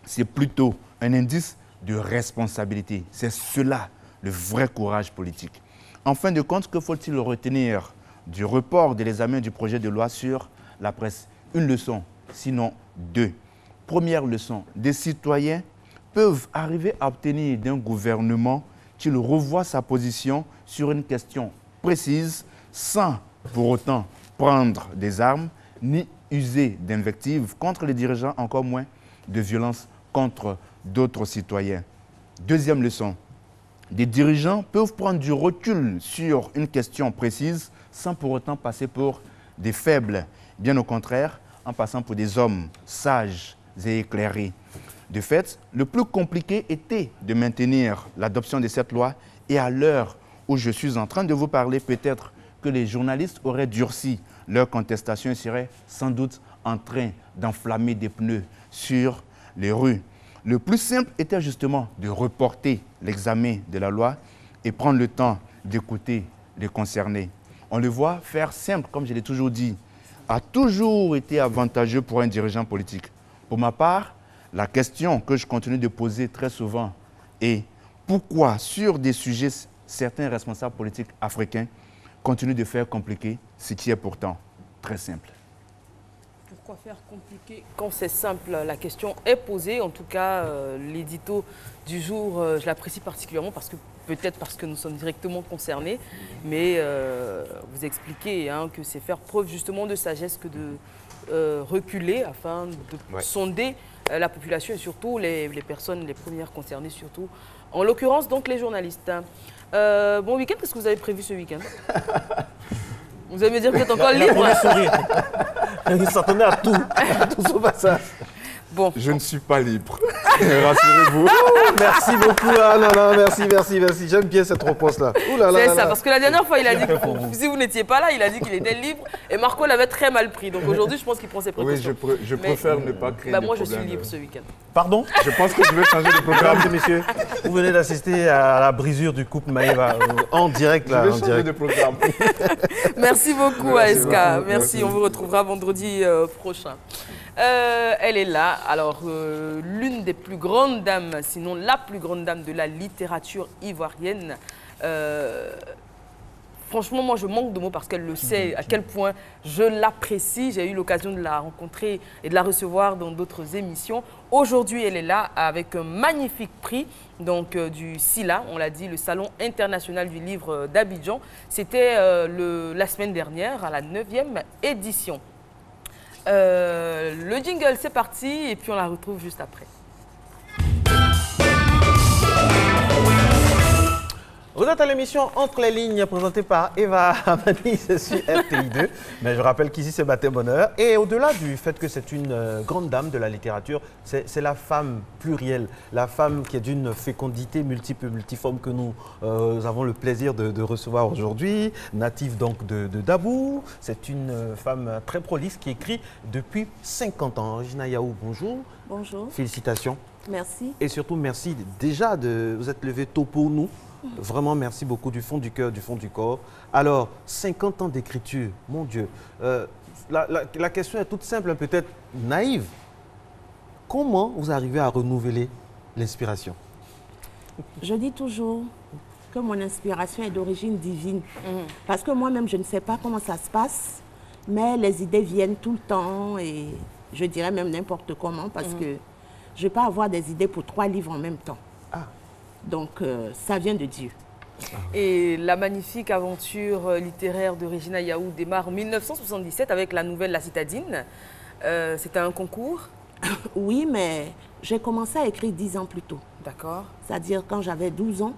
C'est plutôt un indice de responsabilité. C'est cela, le vrai courage politique. En fin de compte, que faut-il retenir du report de l'examen du projet de loi sur la presse? Une leçon, sinon 2. Première leçon, des citoyens peuvent arriver à obtenir d'un gouvernement qu'il revoie sa position sur une question précise sans pour autant prendre des armes ni user d'invectives contre les dirigeants, encore moins de violence contre d'autres citoyens. Deuxième leçon, des dirigeants peuvent prendre du recul sur une question précise sans pour autant passer pour des faibles, bien au contraire, en passant pour des hommes sages et éclairés. De fait, le plus compliqué était de maintenir l'adoption de cette loi et à l'heure où je suis en train de vous parler, peut-être que les journalistes auraient durci leur contestation et seraient sans doute en train d'enflammer des pneus sur les rues. Le plus simple était justement de reporter l'examen de la loi et prendre le temps d'écouter les concernés. On le voit, faire simple, comme je l'ai toujours dit, a toujours été avantageux pour un dirigeant politique. Pour ma part, la question que je continue de poser très souvent est pourquoi, sur des sujets, certains responsables politiques africains continuent de faire compliqué ce qui est pourtant très simple. Pourquoi faire compliqué quand c'est simple? La question est posée. En tout cas, l'édito du jour, je l'apprécie particulièrement parce que peut-être parce que nous sommes directement concernés, mais vous expliquez que c'est faire preuve justement de sagesse que de reculer afin de sonder la population et surtout les personnes, les premières concernées surtout, en l'occurrence donc les journalistes. Bon week-end, qu'est-ce que vous avez prévu ce week-end? Vous allez me dire que vous êtes encore libre. Il s'attendait à tout sauf à ça. Bon. Je ne suis pas libre. Rassurez-vous. Merci beaucoup. Ah non, merci. J'aime bien cette réponse-là. C'est ça, parce que la dernière fois, il a dit que si vous n'étiez pas là, il a dit qu'il était libre. Et Marco l'avait très mal pris. Donc aujourd'hui, je pense qu'il prend ses précautions. Oui, je préfère ne pas créer de moi, je problème. suis libre ce week-end. Pardon? Je pense que je vais changer de programme. Mesdames et messieurs, vous venez d'assister à la brisure du couple Maëva en direct. Là, je vais changer de programme. Merci beaucoup, Aeska. Merci, on vous retrouvera vendredi prochain. Elle est là. Alors, l'une des plus grandes dames, sinon la plus grande dame de la littérature ivoirienne. Franchement, moi, je manque de mots parce qu'elle le sait à quel point je l'apprécie. J'ai eu l'occasion de la rencontrer et de la recevoir dans d'autres émissions. Aujourd'hui, elle est là avec un magnifique prix donc, du SILA, on l'a dit, le Salon international du livre d'Abidjan. C'était la semaine dernière, à la 9e édition. Le jingle, c'est parti, et puis on la retrouve juste après. Vous êtes à l'émission Entre les lignes, présentée par Eva Amani, c'est sur RTI2. Mais je rappelle qu'ici, c'est Baptême Bonheur. Et au-delà du fait que c'est une grande dame de la littérature, c'est la femme plurielle, la femme qui est d'une fécondité multiple, multiforme que nous avons le plaisir de recevoir aujourd'hui, native donc de Dabou. C'est une femme très prolixe qui écrit depuis 50 ans. Regina Yaou, bonjour. Bonjour. Félicitations. Merci. Et surtout, merci déjà de vous être levé tôt pour nous. Vraiment, merci beaucoup du fond du cœur, du fond du corps. Alors, 50 ans d'écriture, mon Dieu. La question est toute simple, peut-être naïve. Comment vous arrivez à renouveler l'inspiration? Je dis toujours que mon inspiration est d'origine divine. Parce que moi-même, je ne sais pas comment ça se passe, mais les idées viennent tout le temps et je dirais même n'importe comment parce que je ne vais pas avoir des idées pour 3 livres en même temps. Donc, ça vient de Dieu. Et la magnifique aventure littéraire de Regina Yaou démarre en 1977 avec la nouvelle La Citadine. C'était un concours? Oui, mais j'ai commencé à écrire 10 ans plus tôt. D'accord. C'est-à-dire quand j'avais 12 ans,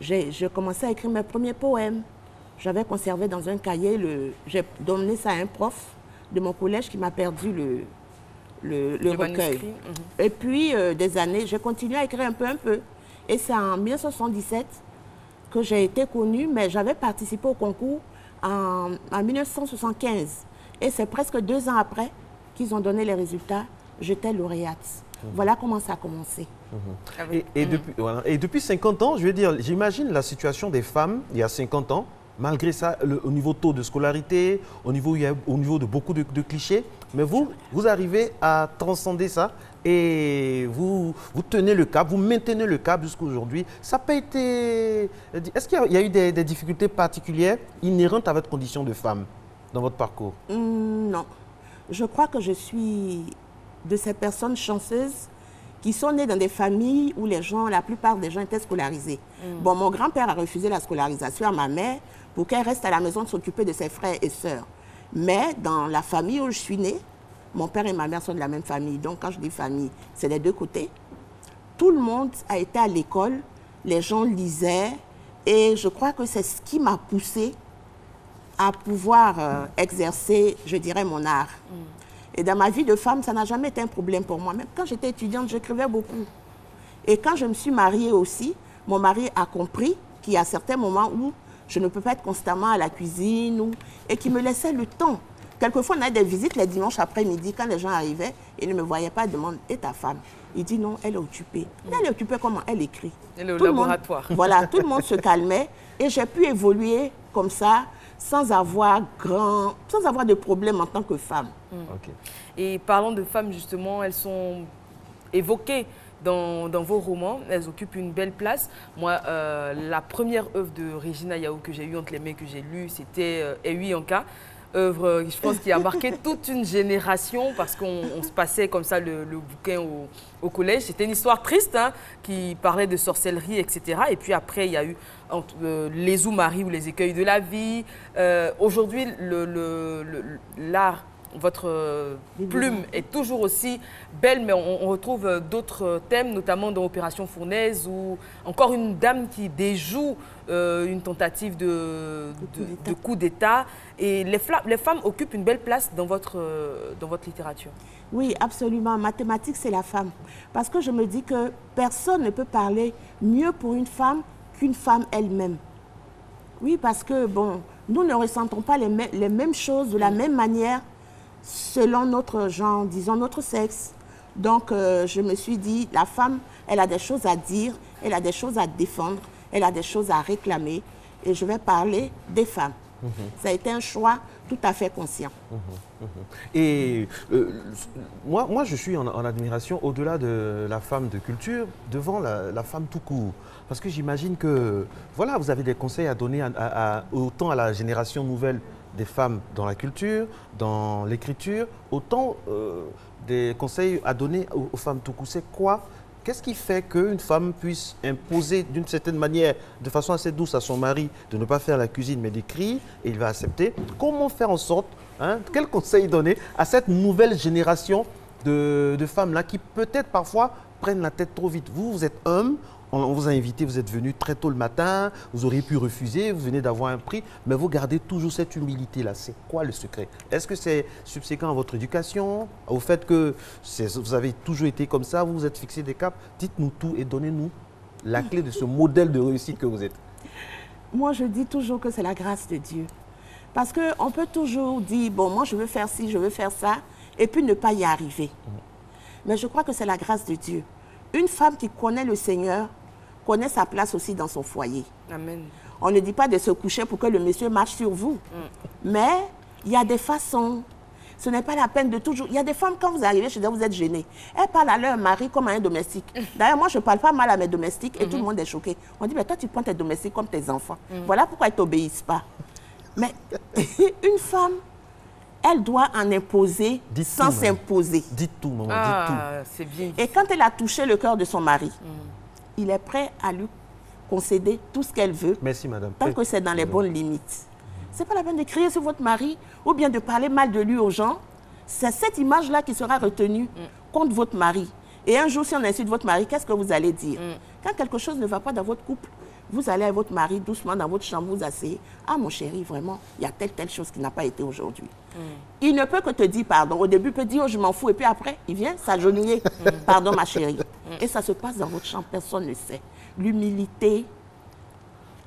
j'ai commencé à écrire mes premiers poèmes. J'avais conservé dans un cahier, j'ai donné ça à un prof de mon collège qui m'a perdu le recueil. Et puis, des années, j'ai continué à écrire un peu. Et c'est en 1977 que j'ai été connue, mais j'avais participé au concours en 1975. Et c'est presque 2 ans après qu'ils ont donné les résultats. J'étais lauréate. Voilà comment ça a commencé. Et depuis 50 ans, je veux dire, j'imagine la situation des femmes il y a 50 ans, malgré ça, au niveau taux de scolarité, au niveau de beaucoup de clichés, mais vous arrivez à transcender ça et vous tenez le cap, vous maintenez le cap jusqu'à aujourd'hui. Ça n'a pas été... Est-ce qu'il y a eu des difficultés particulières inhérentes à votre condition de femme dans votre parcours? Non. Je crois que je suis de ces personnes chanceuses qui sont nées dans des familles où la plupart des gens étaient scolarisés. Bon, mon grand-père a refusé la scolarisation à ma mère pour qu'elle reste à la maison de s'occuper de ses frères et sœurs. Mais dans la famille où je suis née, mon père et ma mère sont de la même famille. Donc, quand je dis famille, c'est des deux côtés. Tout le monde a été à l'école, les gens lisaient. Et je crois que c'est ce qui m'a poussée à pouvoir exercer, je dirais, mon art. Et dans ma vie de femme, ça n'a jamais été un problème pour moi. Même quand j'étais étudiante, j'écrivais beaucoup. Et quand je me suis mariée aussi, mon mari a compris qu'il y a certains moments où je ne peux pas être constamment à la cuisine et qu'il me laissait le temps. Quelquefois, on a des visites les dimanches après-midi, quand les gens arrivaient, ils ne me voyaient pas, ils demandent « Et ta femme ?» Il dit « Non, elle est occupée. » Elle est occupée comment? Elle écrit. Elle est au laboratoire. Voilà, tout le monde se calmait et j'ai pu évoluer comme ça, sans avoir de problème en tant que femme. Et parlant de femmes, justement, elles sont évoquées dans vos romans. Elles occupent une belle place. Moi, la première œuvre de Regina Yaou que j'ai eue entre les mains, que j'ai lue, c'était Ewi Anka. Œuvre, je pense, qui a marqué toute une génération parce qu'on se passait comme ça le bouquin au collège. C'était une histoire triste qui parlait de sorcellerie, etc. Et puis après, il y a eu les Oumaris ou les écueils de la vie. Aujourd'hui, l'art, votre plume est toujours aussi belle, mais on retrouve d'autres thèmes, notamment dans Opération Fournaise, où encore une dame qui déjoue une tentative de coup d'État. Et les femmes occupent une belle place dans votre littérature. Oui, absolument. Mathématiques, c'est la femme. Parce que je me dis que personne ne peut parler mieux pour une femme qu'une femme elle-même. Oui, parce que, bon, nous ne ressentons pas les mêmes choses de la même manière selon notre genre, disons notre sexe. Donc, je me suis dit, la femme, elle a des choses à dire, elle a des choses à défendre, elle a des choses à réclamer. Et je vais parler des femmes. Ça a été un choix tout à fait conscient. Et moi, je suis en admiration, au-delà de la femme de culture, devant la femme tout court. Parce que j'imagine que, voilà, vous avez des conseils à donner autant à la génération nouvelle des femmes dans la culture, dans l'écriture, autant des conseils à donner aux femmes tout court. C'est quoi? Qu'est-ce qui fait qu'une femme puisse imposer d'une certaine manière, de façon assez douce à son mari, de ne pas faire la cuisine mais d'écrire, et il va accepter? Comment faire en sorte, quel conseil donner à cette nouvelle génération de femmes-là qui peut-être parfois prennent la tête trop vite? Vous êtes homme, on vous a invité, vous êtes venu très tôt le matin, vous auriez pu refuser, vous venez d'avoir un prix, mais vous gardez toujours cette humilité-là. C'est quoi le secret? Est-ce que c'est subséquent à votre éducation, au fait que vous avez toujours été comme ça, vous vous êtes fixé des caps? Dites-nous tout et donnez-nous la clé de ce modèle de réussite que vous êtes. Moi, je dis toujours que c'est la grâce de Dieu. Parce qu'on peut toujours dire, bon, moi, je veux faire ci, je veux faire ça, et puis ne pas y arriver. Mais je crois que c'est la grâce de Dieu. Une femme qui connaît le Seigneur, connaît sa place aussi dans son foyer. Amen. On ne dit pas de se coucher pour que le monsieur marche sur vous. Mais il y a des façons. Ce n'est pas la peine de toujours... Il y a des femmes, quand vous arrivez chez elles, vous êtes gênés. Elles parlent à leur mari comme à un domestique. D'ailleurs, moi, je ne parle pas mal à mes domestiques et tout le monde est choqué. On dit, mais toi, tu prends tes domestiques comme tes enfants. Voilà pourquoi ils ne t'obéissent pas. Mais une femme, elle doit en imposer sans s'imposer. Dites tout, maman, dites tout. C'est bien. Et quand elle a touché le cœur de son mari, il est prêt à lui concéder tout ce qu'elle veut. Merci, madame. Tant que c'est dans les bonnes limites. Ce n'est pas la peine de crier sur votre mari ou bien de parler mal de lui aux gens. C'est cette image-là qui sera retenue contre votre mari. Et un jour, si on insulte votre mari, qu'est-ce que vous allez dire? Quand quelque chose ne va pas dans votre couple, vous allez avec votre mari doucement dans votre chambre, vous asseyez. Ah, mon chéri, vraiment, il y a telle chose qui n'a pas été aujourd'hui. Il ne peut que te dire pardon. Au début, il peut dire, oh, je m'en fous. Et puis après, il vient s'agenouiller. Pardon, ma chérie. Et ça se passe dans votre chambre, personne ne sait. L'humilité,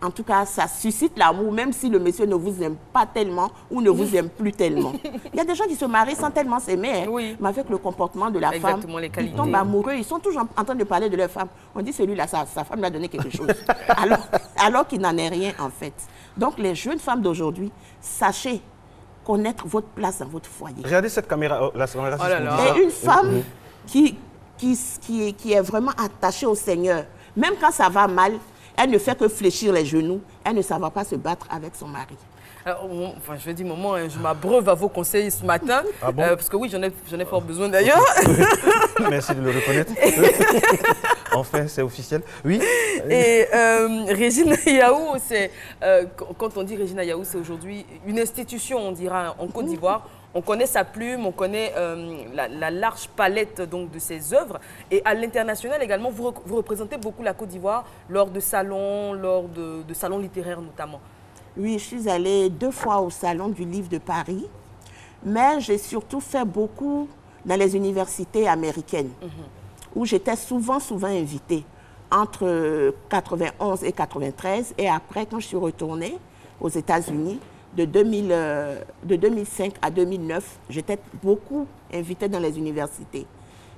en tout cas, ça suscite l'amour, même si le monsieur ne vous aime pas tellement ou ne vous aime plus tellement. Il y a des gens qui se marient sans tellement s'aimer, mais avec le comportement de la femme, ils tombent amoureux, ils sont toujours en train de parler de leur femme. On dit, celui-là, sa femme lui a donné quelque chose, alors qu'il n'en est rien, en fait. Donc, les jeunes femmes d'aujourd'hui, sachez connaître votre place dans votre foyer. Regardez cette caméra, la caméra. Et une femme qui est vraiment attachée au Seigneur, même quand ça va mal, elle ne fait que fléchir les genoux. Elle ne savait pas se battre avec son mari. Alors, enfin, je vais dire, maman, je m'abreuve à vos conseils ce matin. Ah bon? Parce que oui, j'en ai fort besoin d'ailleurs. Merci de le reconnaître. Enfin, c'est officiel. Oui. Et Regina Yaou, quand on dit Regina Yaou, c'est aujourd'hui une institution, on dira, en Côte d'Ivoire. On connaît sa plume, on connaît la large palette donc, de ses œuvres. Et à l'international également, vous représentez beaucoup la Côte d'Ivoire lors de salons, de salons littéraires notamment. Oui, je suis allée 2 fois au Salon du Livre de Paris, mais j'ai surtout fait beaucoup dans les universités américaines, où j'étais souvent invitée, entre 91 et 93. Et après, quand je suis retournée aux États-Unis, de 2005 à 2009, j'étais beaucoup invitée dans les universités.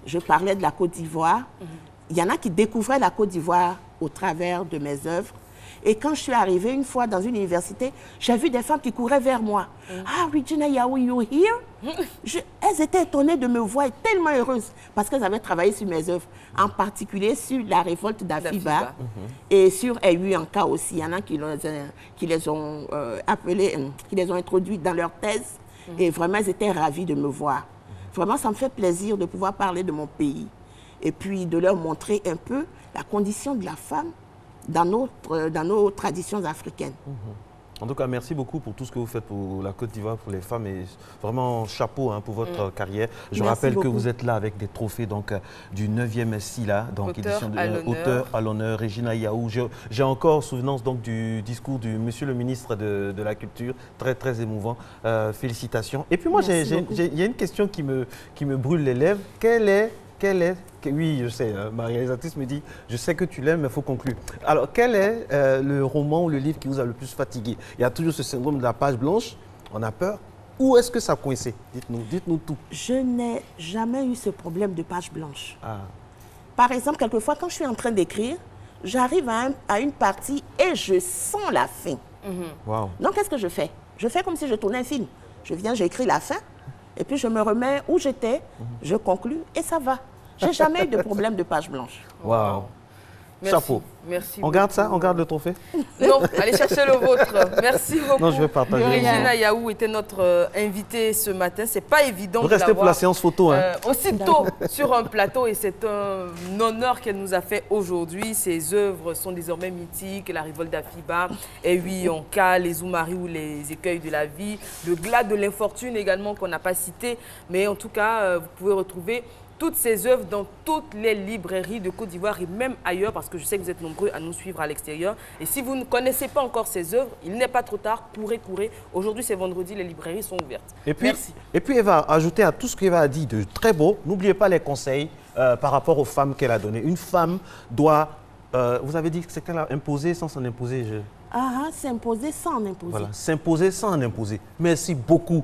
Je parlais de la Côte d'Ivoire. Il y en a qui découvraient la Côte d'Ivoire au travers de mes œuvres. Et quand je suis arrivée une fois dans une université, j'ai vu des femmes qui couraient vers moi. Ah, Regina Yaou, you here? Elles étaient étonnées de me voir et tellement heureuses parce qu'elles avaient travaillé sur mes œuvres, en particulier sur la révolte d'Afiba et sur Eyu Anka aussi. Il y en a qui les ont appelées, qui les ont introduites dans leur thèse et vraiment, elles étaient ravies de me voir. Vraiment, ça me fait plaisir de pouvoir parler de mon pays et puis de leur montrer un peu la condition de la femme dans nos traditions africaines. En tout cas, merci beaucoup pour tout ce que vous faites pour la Côte d'Ivoire, pour les femmes. Et vraiment, chapeau pour votre carrière. Je rappelle que vous êtes là avec des trophées donc, du 9e SILA, donc édition de auteur à l'honneur, Regina Yaou. J'ai encore souvenance donc, du discours du monsieur le ministre de la Culture, très, très émouvant. Félicitations. Et puis moi, il y a une question qui me brûle les lèvres. Oui, je sais, ma réalisatrice me dit, je sais que tu l'aimes, mais il faut conclure. Alors, quel est le roman ou le livre qui vous a le plus fatigué? Il y a toujours ce syndrome de la page blanche, on a peur. Où est-ce que ça a coincé? Dites-nous tout. Je n'ai jamais eu ce problème de page blanche. Par exemple, quelquefois, quand je suis en train d'écrire, j'arrive à une partie et je sens la fin. Wow. Donc, qu'est-ce que je fais? Je fais comme si je tournais un film. Je viens, j'écris la fin, et puis je me remets où j'étais, je conclue, et ça va. J'ai jamais eu de problème de page blanche. Waouh. Merci. Chapeau. Merci. On garde ça? On garde le trophée? Non, allez chercher le vôtre. Merci beaucoup. Non, je vais partager. Regina Yaou était notre invitée ce matin. C'est pas évident de restez pour la séance photo. Aussitôt sur un plateau, et c'est un honneur qu'elle nous a fait aujourd'hui. Ses œuvres sont désormais mythiques. La Révolte d'Afiba, Ewi Onka, les Oumari ou les écueils de la vie, le glas de l'infortune également qu'on n'a pas cité. Mais en tout cas, vous pouvez retrouver toutes ces œuvres dans toutes les librairies de Côte d'Ivoire et même ailleurs, parce que je sais que vous êtes nombreux à nous suivre à l'extérieur. Et si vous ne connaissez pas encore ces œuvres, il n'est pas trop tard, courez. Aujourd'hui, c'est vendredi, les librairies sont ouvertes. Merci. Et puis Eva, ajouter à tout ce qu'Eva a dit de très beau, n'oubliez pas les conseils par rapport aux femmes qu'elle a données. Une femme doit, vous avez dit que c'est qu'elle a imposé sans s'en imposer. S'imposer sans en imposer. Voilà, s'imposer sans en imposer. Merci beaucoup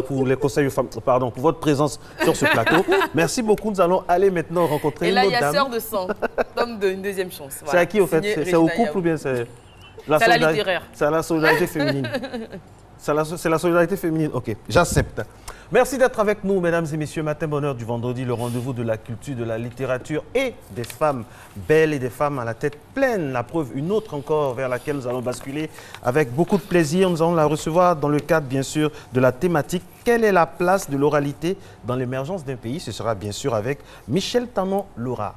pour les conseils aux femmes, pardon, pour votre présence sur ce plateau. Merci beaucoup. Nous allons aller maintenant rencontrer une autre dame. Et là, il y a Sœur de Sang, tome une deuxième chance. Voilà. C'est à qui, au fait? C'est au couple ou bien c'est à la littéraire? C'est à la solidarité féminine. C'est la solidarité féminine. Ok, j'accepte. Merci d'être avec nous, mesdames et messieurs. Matin bonheur du vendredi, le rendez-vous de la culture, de la littérature et des femmes belles et des femmes à la tête pleine. La preuve, une autre encore vers laquelle nous allons basculer avec beaucoup de plaisir. Nous allons la recevoir dans le cadre, bien sûr, de la thématique « Quelle est la place de l'oralité dans l'émergence d'un pays ?» Ce sera bien sûr avec Michel Tanon-Lora.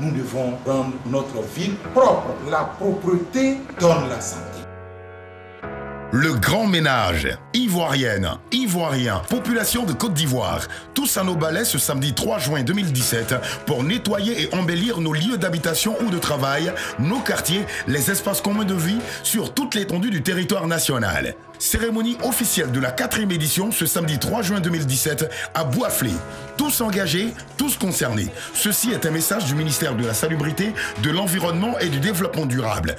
Nous devons rendre notre ville propre. La propreté donne la santé. Le grand ménage, ivoirienne, ivoirien, population de Côte d'Ivoire, tous à nos balais ce samedi 3 juin 2017 pour nettoyer et embellir nos lieux d'habitation ou de travail, nos quartiers, les espaces communs de vie sur toute l'étendue du territoire national. Cérémonie officielle de la 4e édition ce samedi 3 juin 2017 à Bouaflé. Tous engagés, tous concernés. Ceci est un message du ministère de la Salubrité, de l'Environnement et du Développement durable.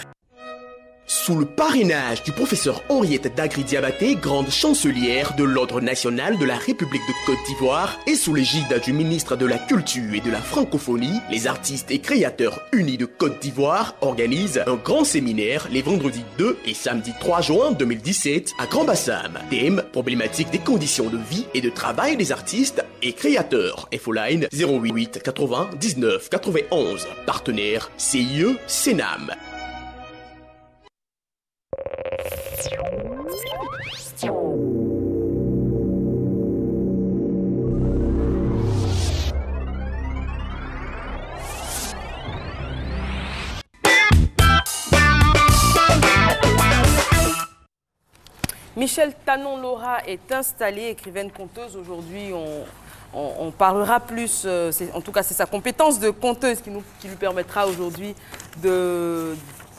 Sous le parrainage du professeur Henriette Dagri-Diabaté, grande chancelière de l'Ordre national de la République de Côte d'Ivoire, et sous l'égide du ministre de la Culture et de la Francophonie, les artistes et créateurs unis de Côte d'Ivoire organisent un grand séminaire les vendredis 2 et samedi 3 juin 2017 à Grand Bassam. Thème, problématique des conditions de vie et de travail des artistes et créateurs. Infoline 088 80 19 91. Partenaire CIE Sénam. Michel Tanon-Lora est installée, écrivaine conteuse. Aujourd'hui, on parlera plus, en tout cas c'est sa compétence de conteuse qui lui permettra aujourd'hui de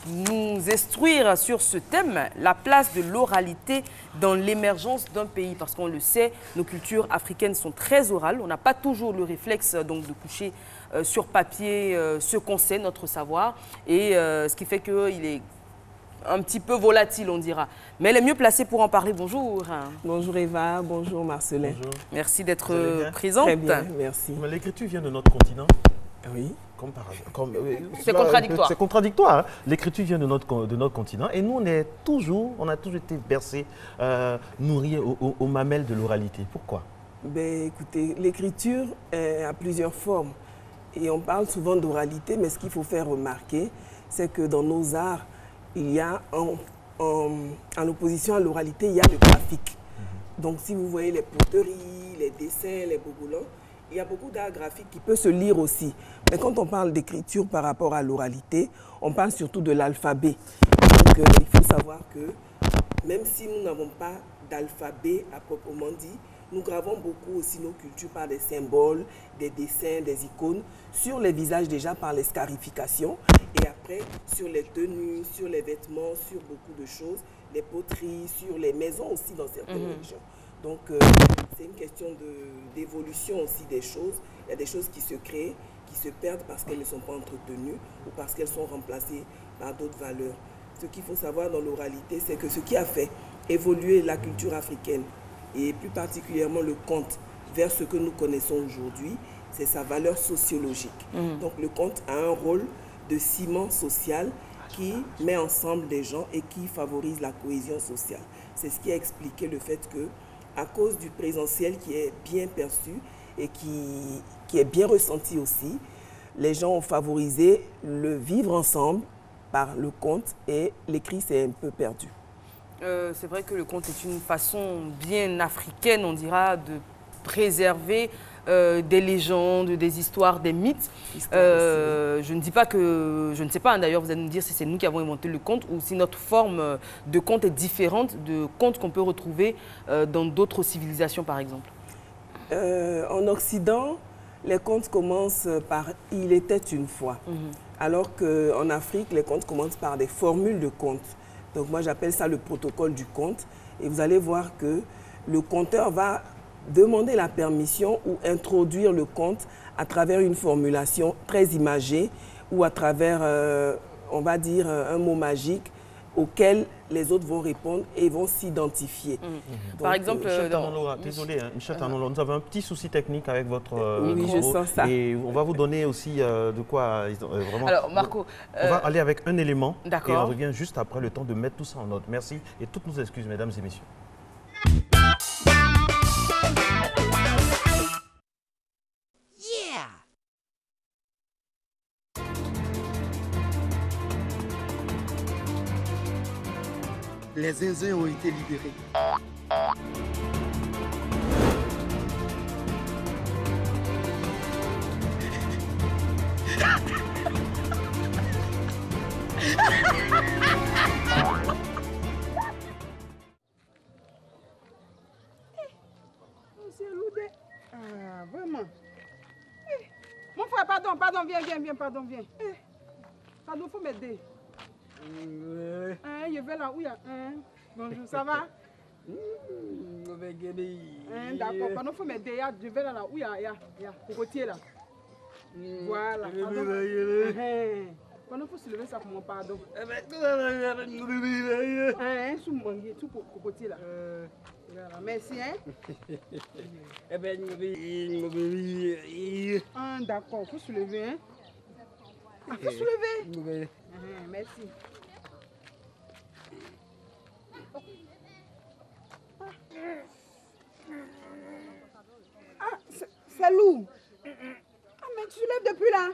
nous instruire sur ce thème, la place de l'oralité dans l'émergence d'un pays. Parce qu'on le sait, nos cultures africaines sont très orales. On n'a pas toujours le réflexe donc, de coucher sur papier ce qu'on sait, notre savoir. Et ce qui fait qu'il est un petit peu volatile, on dira. Mais elle est mieux placée pour en parler. Bonjour. Bonjour Eva, bonjour Marcelin. Bonjour. Merci d'être présente. Très bien, merci. L'écriture vient de notre continent. Oui. C'est contradictoire. C'est contradictoire. Hein? L'écriture vient de notre continent et nous, on a toujours été bercés, nourris aux mamelles de l'oralité. Pourquoi? Écoutez, l'écriture a plusieurs formes. Et on parle souvent d'oralité, mais ce qu'il faut faire remarquer, c'est que dans nos arts, il y a en opposition à l'oralité, il y a le graphique. Donc si vous voyez les poteries, les dessins, les bogoulons, il y a beaucoup d'art graphique qui peut se lire aussi. Mais quand on parle d'écriture par rapport à l'oralité, on parle surtout de l'alphabet. Donc il faut savoir que même si nous n'avons pas d'alphabet à proprement dit, nous gravons beaucoup aussi nos cultures par des symboles, des dessins, des icônes, sur les visages déjà par les scarifications, et après sur les tenues, sur les vêtements, sur beaucoup de choses, les poteries, sur les maisons aussi dans certaines régions. Donc c'est une question d'évolution aussi des choses. Il y a des choses qui se créent, qui se perdent parce qu'elles ne sont pas entretenues ou parce qu'elles sont remplacées par d'autres valeurs. Ce qu'il faut savoir dans l'oralité, c'est que ce qui a fait évoluer la culture africaine, et plus particulièrement le conte, vers ce que nous connaissons aujourd'hui, c'est sa valeur sociologique. Donc le conte a un rôle de ciment social qui met ensemble des gens et qui favorise la cohésion sociale. C'est ce qui a expliqué le fait que, à cause du présentiel qui est bien perçu et qui est bien ressenti aussi, les gens ont favorisé le vivre ensemble par le conte et l'écrit s'est un peu perdu. C'est vrai que le conte est une façon bien africaine, on dira, de préserver des légendes, des histoires, des mythes. Je ne dis pas que... Je ne sais pas, d'ailleurs, vous allez nous dire si c'est nous qui avons inventé le conte ou si notre forme de conte est différente de contes qu'on peut retrouver dans d'autres civilisations, par exemple. En Occident, les contes commencent par « il était une fois ». Alors qu'en Afrique, les contes commencent par des formules de contes. Donc moi, j'appelle ça le protocole du conte. Et vous allez voir que le conteur va demander la permission ou introduire le conte à travers une formulation très imagée ou à travers, on va dire, un mot magique auquel les autres vont répondre et vont s'identifier. Par exemple, désolé, Michel Tanolo, nous avons un petit souci technique avec votre oui, je sens ça. Et on va vous donner aussi de quoi vraiment... Alors, Marco... on va aller avec un élément et on revient juste après le temps de mettre tout ça en ordre. Merci et toutes nos excuses, mesdames et messieurs. Les zinzins ont été libérés. C'est lourdé. Ah, vraiment. Mon frère, pardon, viens, pardon, viens. Pardon, faut m'aider. Je vais là où il y a un. Bonjour, ça va? D'accord, pardon, faut m'aider. Je vais là où il y a cocotier là. Voilà, pardon. Pardon, faut se lever ça pour mon pardon. Sous cocotier là. Voilà, merci, hein. D'accord, faut se lever, hein. Ah, faut se lever. Merci. Ah, c'est lourd. Ah, mais tu lèves depuis là.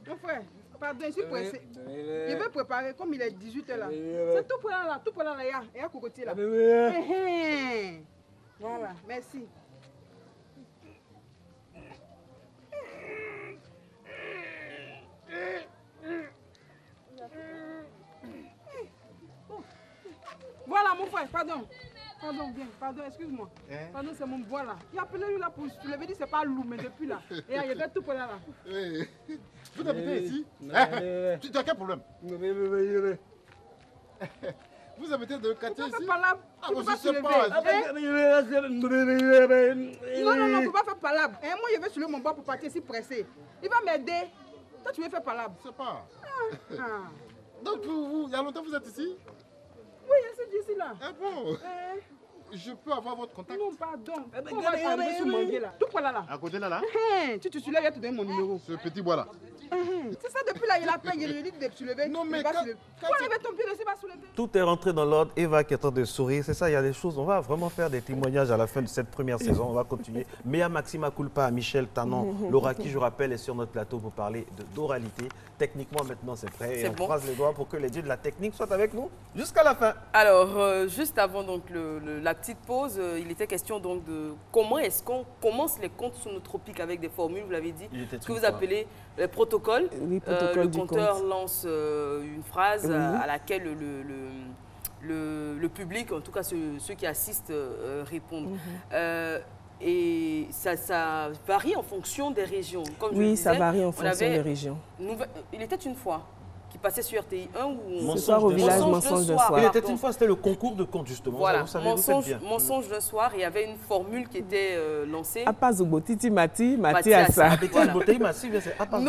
Mon frère, pardon, je suis pressé. Je vais préparer comme il est 18h là. C'est tout pour là, il y a cocotier là. Voilà, merci. Voilà mon frère, pardon. Pardon, bien, pardon, excuse-moi. Pardon, c'est mon bois là. Il a appelé lui là pour je lui ai dit c'est pas lourd, mais depuis là. Et il y avait tout pour là. Vous habitez ici? Tu as quel problème? Vous habitez dans le quartier ici? Ah, je ne sais pas. Non, il ne faut pas faire palabre. Moi, je vais soulever mon bois pour partir ici pressé. Il va m'aider. Toi, tu veux faire palabre? Je ne sais pas. Donc, il y a longtemps que vous êtes ici? Oui, je suis ici là. Ah bon? je peux avoir votre contact? Non, pardon. On va arriver sur Mangué là. Tout quoi là? À côté là? Tu te soulèves, il va te donner mon numéro. Ce petit bois là? C'est ça, depuis là, il a payé, il lui dit de soulever. Non, mais quand enlever ton pied, ne pas soulever. Tout est rentré dans l'ordre. Eva qui est en train de sourire. C'est ça, il y a des choses. On va vraiment faire des témoignages à la fin de cette première saison. On va continuer. Mea Maxima Culpa, Michel Tanon, Laura qui, je rappelle, est sur notre plateau pour parler d'oralité. Techniquement, maintenant, c'est prêt. Et on croise les doigts pour que les dieux de la technique soient avec nous jusqu'à la fin. Alors, juste avant donc, la petite pause, il était question donc de comment est-ce qu'on commence les contes sonotropiques avec des formules, vous l'avez dit, ce que vous appelez les protocoles. Oui, protocole le du conteur conte. lance une phrase à laquelle le public, en tout cas ceux qui assistent, répondent. Et ça varie en fonction des régions. Comme je le disais, ça varie en fonction des régions. Il était une fois qui passait sur RTI 1 ou ce soir au village Mensonge de soir. Il était une fois, c'était le concours de contes justement. Voilà, ça, vous savez, bien. Mensonge de soir, il y avait une formule qui était lancée. Apazobotiti Mati, Mati Assa.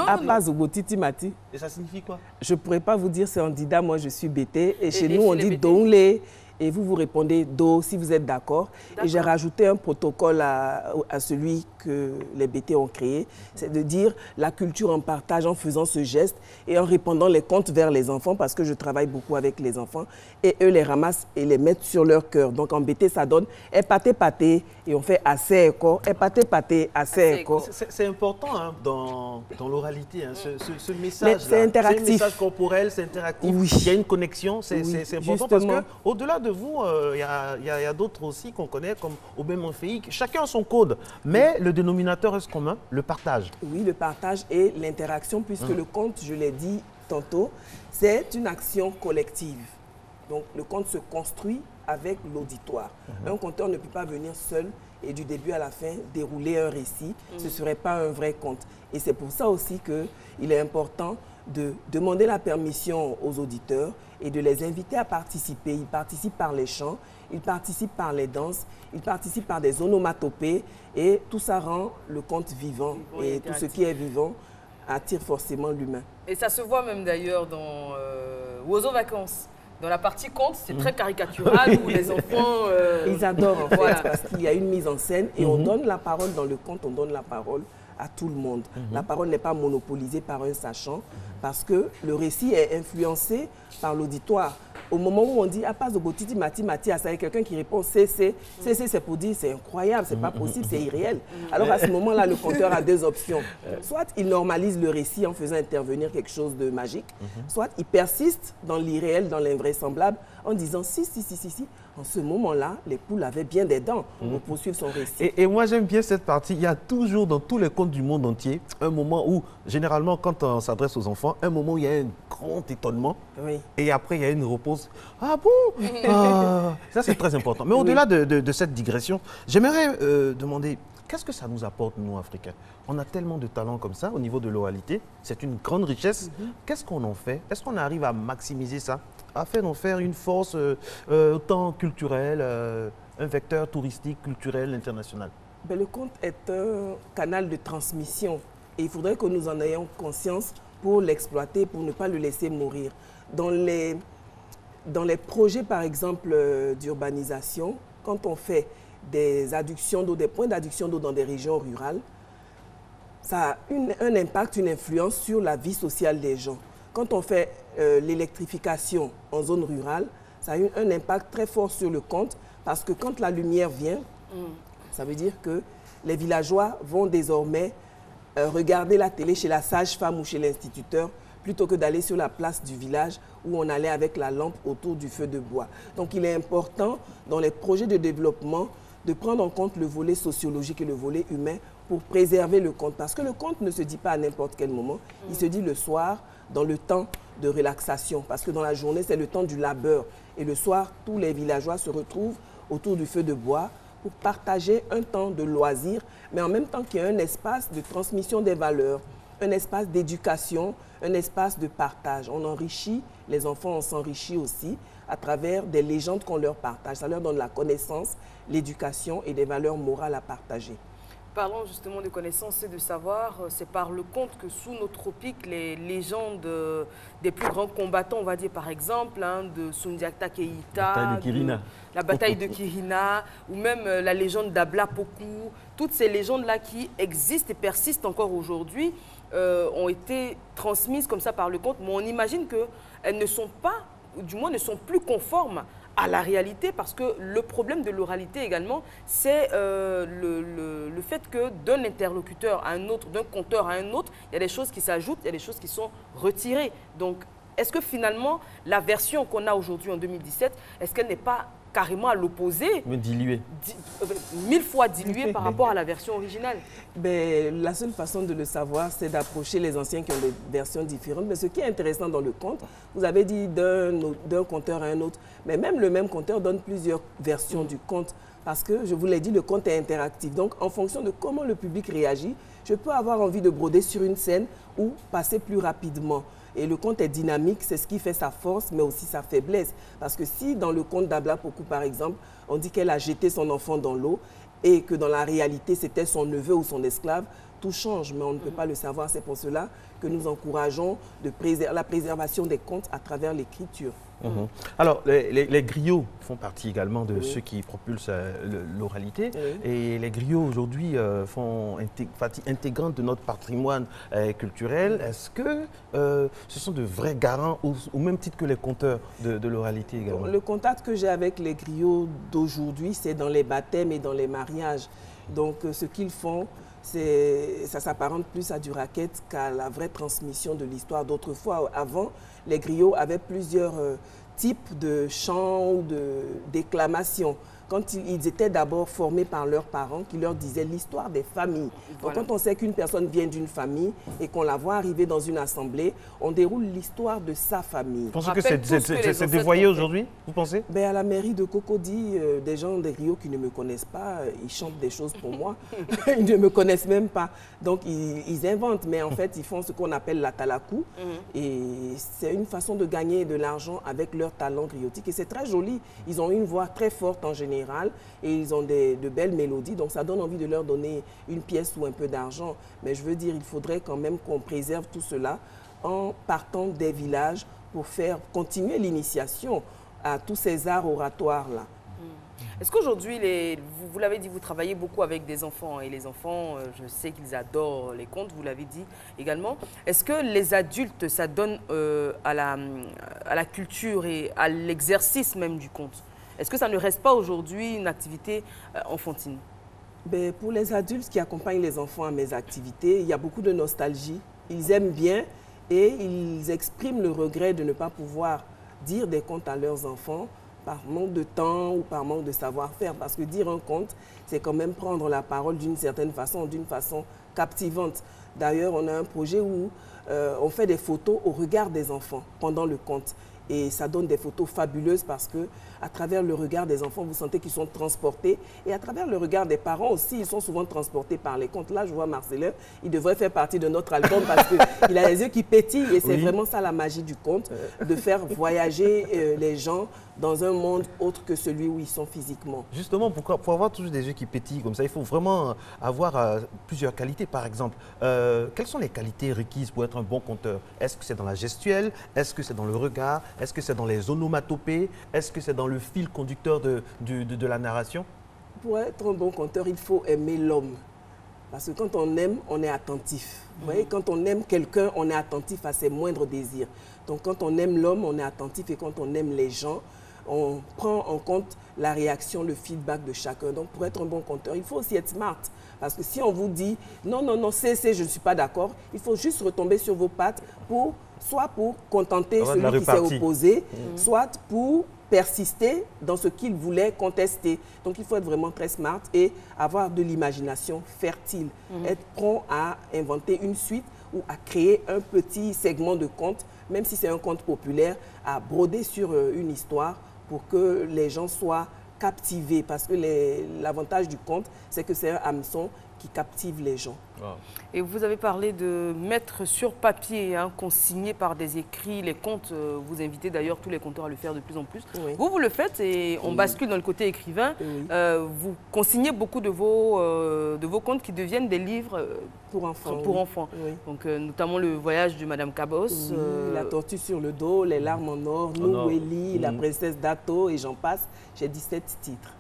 Apazobotiti Mati. Et ça signifie quoi? Je ne pourrais pas vous dire, c'est en Dida, moi je suis Bété. Et chez nous on dit Dongle. Et vous répondez Do si vous êtes d'accord. Et j'ai rajouté un protocole à celui que les BT ont créé. C'est de dire la culture en partage en faisant ce geste et en répandant les contes vers les enfants parce que je travaille beaucoup avec les enfants. Et eux les ramassent et les mettent sur leur cœur. Donc en BT, ça donne Epaté Paté et on fait Assez Eko, Epaté Paté, Assez Eko. C'est important hein, dans l'oralité, hein, ce message. C'est interactif. C'est un message corporel, c'est interactif. Oui. Il y a une connexion, c'est important parce qu'au-delà de vous, il y a d'autres aussi qu'on connaît, comme Aubin Monféic. Chacun a son code, mais le dénominateur reste commun, le partage. Oui, le partage et l'interaction, puisque le conte, je l'ai dit tantôt, c'est une action collective. Donc le conte se construit avec l'auditoire. Un conteur ne peut pas venir seul et du début à la fin dérouler un récit. Ce ne serait pas un vrai conte. Et c'est pour ça aussi qu'il est important de demander la permission aux auditeurs et de les inviter à participer. Ils participent par les chants, ils participent par les danses, ils participent par des onomatopées et tout ça rend le conte vivant. Et tout ce qui est vivant attire forcément l'humain. Et ça se voit même d'ailleurs dans Oiseaux Vacances. Dans la partie conte, c'est très caricatural où les enfants... Ils adorent en fait parce qu'il y a une mise en scène et on donne la parole dans le conte, on donne la parole à tout le monde. La parole n'est pas monopolisée par un sachant parce que le récit est influencé par l'auditoire. Au moment où on dit « Apazobotiti Mati Mati Assa », il y a quelqu'un qui répond « c'est pour dire « c'est incroyable, c'est pas possible, c'est irréel ». Alors à ce moment-là, le conteur a deux options. Soit il normalise le récit en faisant intervenir quelque chose de magique, soit il persiste dans l'irréel, dans l'invraisemblable, en disant « si ». En ce moment-là, les poules avaient bien des dents pour poursuivre son récit. Et moi, j'aime bien cette partie. Il y a toujours, dans tous les contes du monde entier, un moment où, généralement, quand on s'adresse aux enfants, un moment où il y a un grand étonnement. Oui. Et après, il y a une repose. Ah bon Ça, c'est très important. Mais au-delà de cette digression, j'aimerais demander, qu'est-ce que ça nous apporte, nous, Africains? On a tellement de talents comme ça au niveau de l'oralité. C'est une grande richesse. Qu'est-ce qu'on en fait? Est-ce qu'on arrive à maximiser ça, afin d'en faire une force autant culturelle, un vecteur touristique, culturel, international? Ben, le conte est un canal de transmission et il faudrait que nous en ayons conscience pour l'exploiter, pour ne pas le laisser mourir. Dans les projets, par exemple, d'urbanisation, quand on fait des adductions d'eau, des points d'adduction d'eau dans des régions rurales, ça a un impact, une influence sur la vie sociale des gens. Quand on fait l'électrification en zone rurale, ça a eu un impact très fort sur le conte parce que quand la lumière vient, ça veut dire que les villageois vont désormais regarder la télé chez la sage-femme ou chez l'instituteur plutôt que d'aller sur la place du village où on allait avec la lampe autour du feu de bois. Donc il est important dans les projets de développement de prendre en compte le volet sociologique et le volet humain pour préserver le conte. Parce que le conte ne se dit pas à n'importe quel moment, il se dit le soir, dans le temps de relaxation. Parce que dans la journée, c'est le temps du labeur. Et le soir, tous les villageois se retrouvent autour du feu de bois pour partager un temps de loisir, mais en même temps qu'il y a un espace de transmission des valeurs, un espace d'éducation, un espace de partage. On enrichit, les enfants, on s'enrichit aussi à travers des légendes qu'on leur partage. Ça leur donne la connaissance, l'éducation et des valeurs morales à partager. Parlons justement de connaissances et de savoir. C'est par le conte que sous nos tropiques, les légendes des plus grands combattants, on va dire par exemple, de Sundiata Keïta, la bataille de Kirina, ou même la légende d'Abla Poku, toutes ces légendes-là qui existent et persistent encore aujourd'hui, ont été transmises comme ça par le conte, mais on imagine qu'elles ne sont pas, ou du moins ne sont plus conformes à la réalité, parce que le problème de l'oralité également, c'est le fait que d'un interlocuteur à un autre, d'un conteur à un autre, il y a des choses qui s'ajoutent, il y a des choses qui sont retirées. Donc, est-ce que finalement, la version qu'on a aujourd'hui en 2017, est-ce qu'elle n'est pas carrément à l'opposé, diluée, 1000 fois diluée par rapport à la version originale? La seule façon de le savoir, c'est d'approcher les anciens qui ont des versions différentes. Mais ce qui est intéressant dans le conte, vous avez dit d'un conteur à un autre, mais même le même conteur donne plusieurs versions du conte. Parce que, je vous l'ai dit, le conte est interactif. Donc, en fonction de comment le public réagit, je peux avoir envie de broder sur une scène ou passer plus rapidement. Et le conte est dynamique, c'est ce qui fait sa force, mais aussi sa faiblesse. Parce que si dans le conte d'Abla Poku, par exemple, on dit qu'elle a jeté son enfant dans l'eau et que dans la réalité, c'était son neveu ou son esclave, tout change, mais on ne peut pas le savoir. C'est pour cela que nous encourageons la préservation des contes à travers l'écriture. Alors, les griots font partie également de ceux qui propulsent l'oralité. Et les griots, aujourd'hui, font partie intégrante de notre patrimoine culturel. Est-ce que ce sont de vrais garants, au même titre que les conteurs de l'oralité également? Le contact que j'ai avec les griots d'aujourd'hui, c'est dans les baptêmes et dans les mariages. Donc, ce qu'ils font, ça s'apparente plus à du racket qu'à la vraie transmission de l'histoire d'autrefois. Avant, les griots avaient plusieurs types de chants ou de déclamations. Quand ils étaient d'abord formés par leurs parents qui leur disaient l'histoire des familles. Voilà. Donc quand on sait qu'une personne vient d'une famille et qu'on la voit arriver dans une assemblée, on déroule l'histoire de sa famille. Vous pensez que c'est dévoyé aujourd'hui, vous pensez? À la mairie de Cocody, des gens des griots qui ne me connaissent pas, ils chantent des choses pour moi. Ils ne me connaissent même pas. Donc ils inventent, mais en fait ils font ce qu'on appelle la talakou. Et c'est une façon de gagner de l'argent avec leur talent griotique. Et c'est très joli. Ils ont une voix très forte en général. Et ils ont de belles mélodies, donc ça donne envie de leur donner une pièce ou un peu d'argent. Mais je veux dire, il faudrait quand même qu'on préserve tout cela en partant des villages pour faire continuer l'initiation à tous ces arts oratoires-là. Est-ce qu'aujourd'hui, vous l'avez dit, vous travaillez beaucoup avec des enfants et les enfants, je sais qu'ils adorent les contes, vous l'avez dit également. Est-ce que les adultes, ça donne à la culture et à l'exercice même du conte? Est-ce que ça ne reste pas aujourd'hui une activité enfantine? Pour les adultes qui accompagnent les enfants à mes activités, il y a beaucoup de nostalgie. Ils aiment bien et ils expriment le regret de ne pas pouvoir dire des contes à leurs enfants par manque de temps ou par manque de savoir-faire. Parce que dire un conte, c'est quand même prendre la parole d'une certaine façon, d'une façon captivante. D'ailleurs, on a un projet où on fait des photos au regard des enfants pendant le conte. Et ça donne des photos fabuleuses parce que à travers le regard des enfants, vous sentez qu'ils sont transportés. Et à travers le regard des parents aussi, ils sont souvent transportés par les contes. Là, je vois Marcelin, il devrait faire partie de notre album parce qu'il a les yeux qui pétillent. Et c'est vraiment ça la magie du conte, de faire voyager les gens dans un monde autre que celui où ils sont physiquement. Justement, pour avoir toujours des yeux qui pétillent comme ça, il faut vraiment avoir plusieurs qualités. Par exemple, quelles sont les qualités requises pour être un bon conteur? Est-ce que c'est dans la gestuelle? Est-ce que c'est dans le regard? Est-ce que c'est dans les onomatopées? Est-ce que c'est dans le fil conducteur de la narration? Pour être un bon conteur, il faut aimer l'homme. Parce que quand on aime, on est attentif. Vous voyez, quand on aime quelqu'un, on est attentif à ses moindres désirs. Donc quand on aime l'homme, on est attentif, et quand on aime les gens, on prend en compte la réaction, le feedback de chacun. Donc pour être un bon conteur, il faut aussi être smart. Parce que si on vous dit non, non, non, je ne suis pas d'accord, il faut juste retomber sur vos pattes soit pour contenter celui qui s'est opposé, soit pour persister dans ce qu'il voulait contester. Donc il faut être vraiment très smart et avoir de l'imagination fertile, être prompt à inventer une suite ou à créer un petit segment de conte, même si c'est un conte populaire, à broder sur une histoire pour que les gens soient captivés. Parce que l'avantage du conte, c'est que c'est un hameçon qui captive les gens. Wow. Et vous avez parlé de mettre sur papier, hein, consigné par des écrits, les contes. Vous invitez d'ailleurs tous les conteurs à le faire de plus en plus. Oui. Vous le faites et on bascule dans le côté écrivain. Oui. Vous consignez beaucoup de vos contes qui deviennent des livres pour enfants. Oui. Donc, notamment le voyage de Madame Cabos. Oui, La tortue sur le dos, Les larmes en or, Nouélie, La princesse d'Ato et j'en passe. J'ai 17 titres.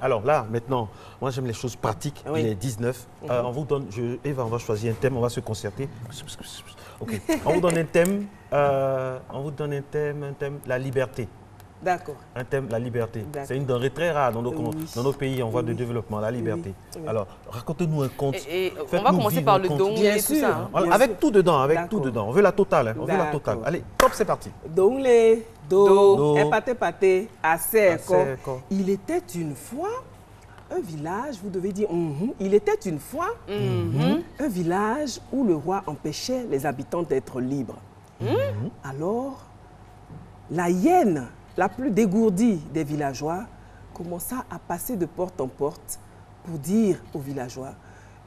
Alors là, maintenant, moi j'aime les choses pratiques. Oui. Il est 19. On vous donne, Eva, on va choisir un thème, on va se concerter. Ok. On vous donne un thème, la liberté. D'accord. Un thème, la liberté. C'est une denrée très rare dans nos pays en voie de développement, la liberté. Oui. Alors, racontez-nous un conte. Et on va commencer par le don et tout ça. Hein. Avec tout dedans, On veut la totale. Hein. On veut la totale. Allez, top, c'est parti. Dongle, do, pate, aseko. Il était une fois un village, vous devez dire, il était une fois un village où le roi empêchait les habitants d'être libres. Alors, la hyène, la plus dégourdie des villageois, commença à passer de porte en porte pour dire aux villageois,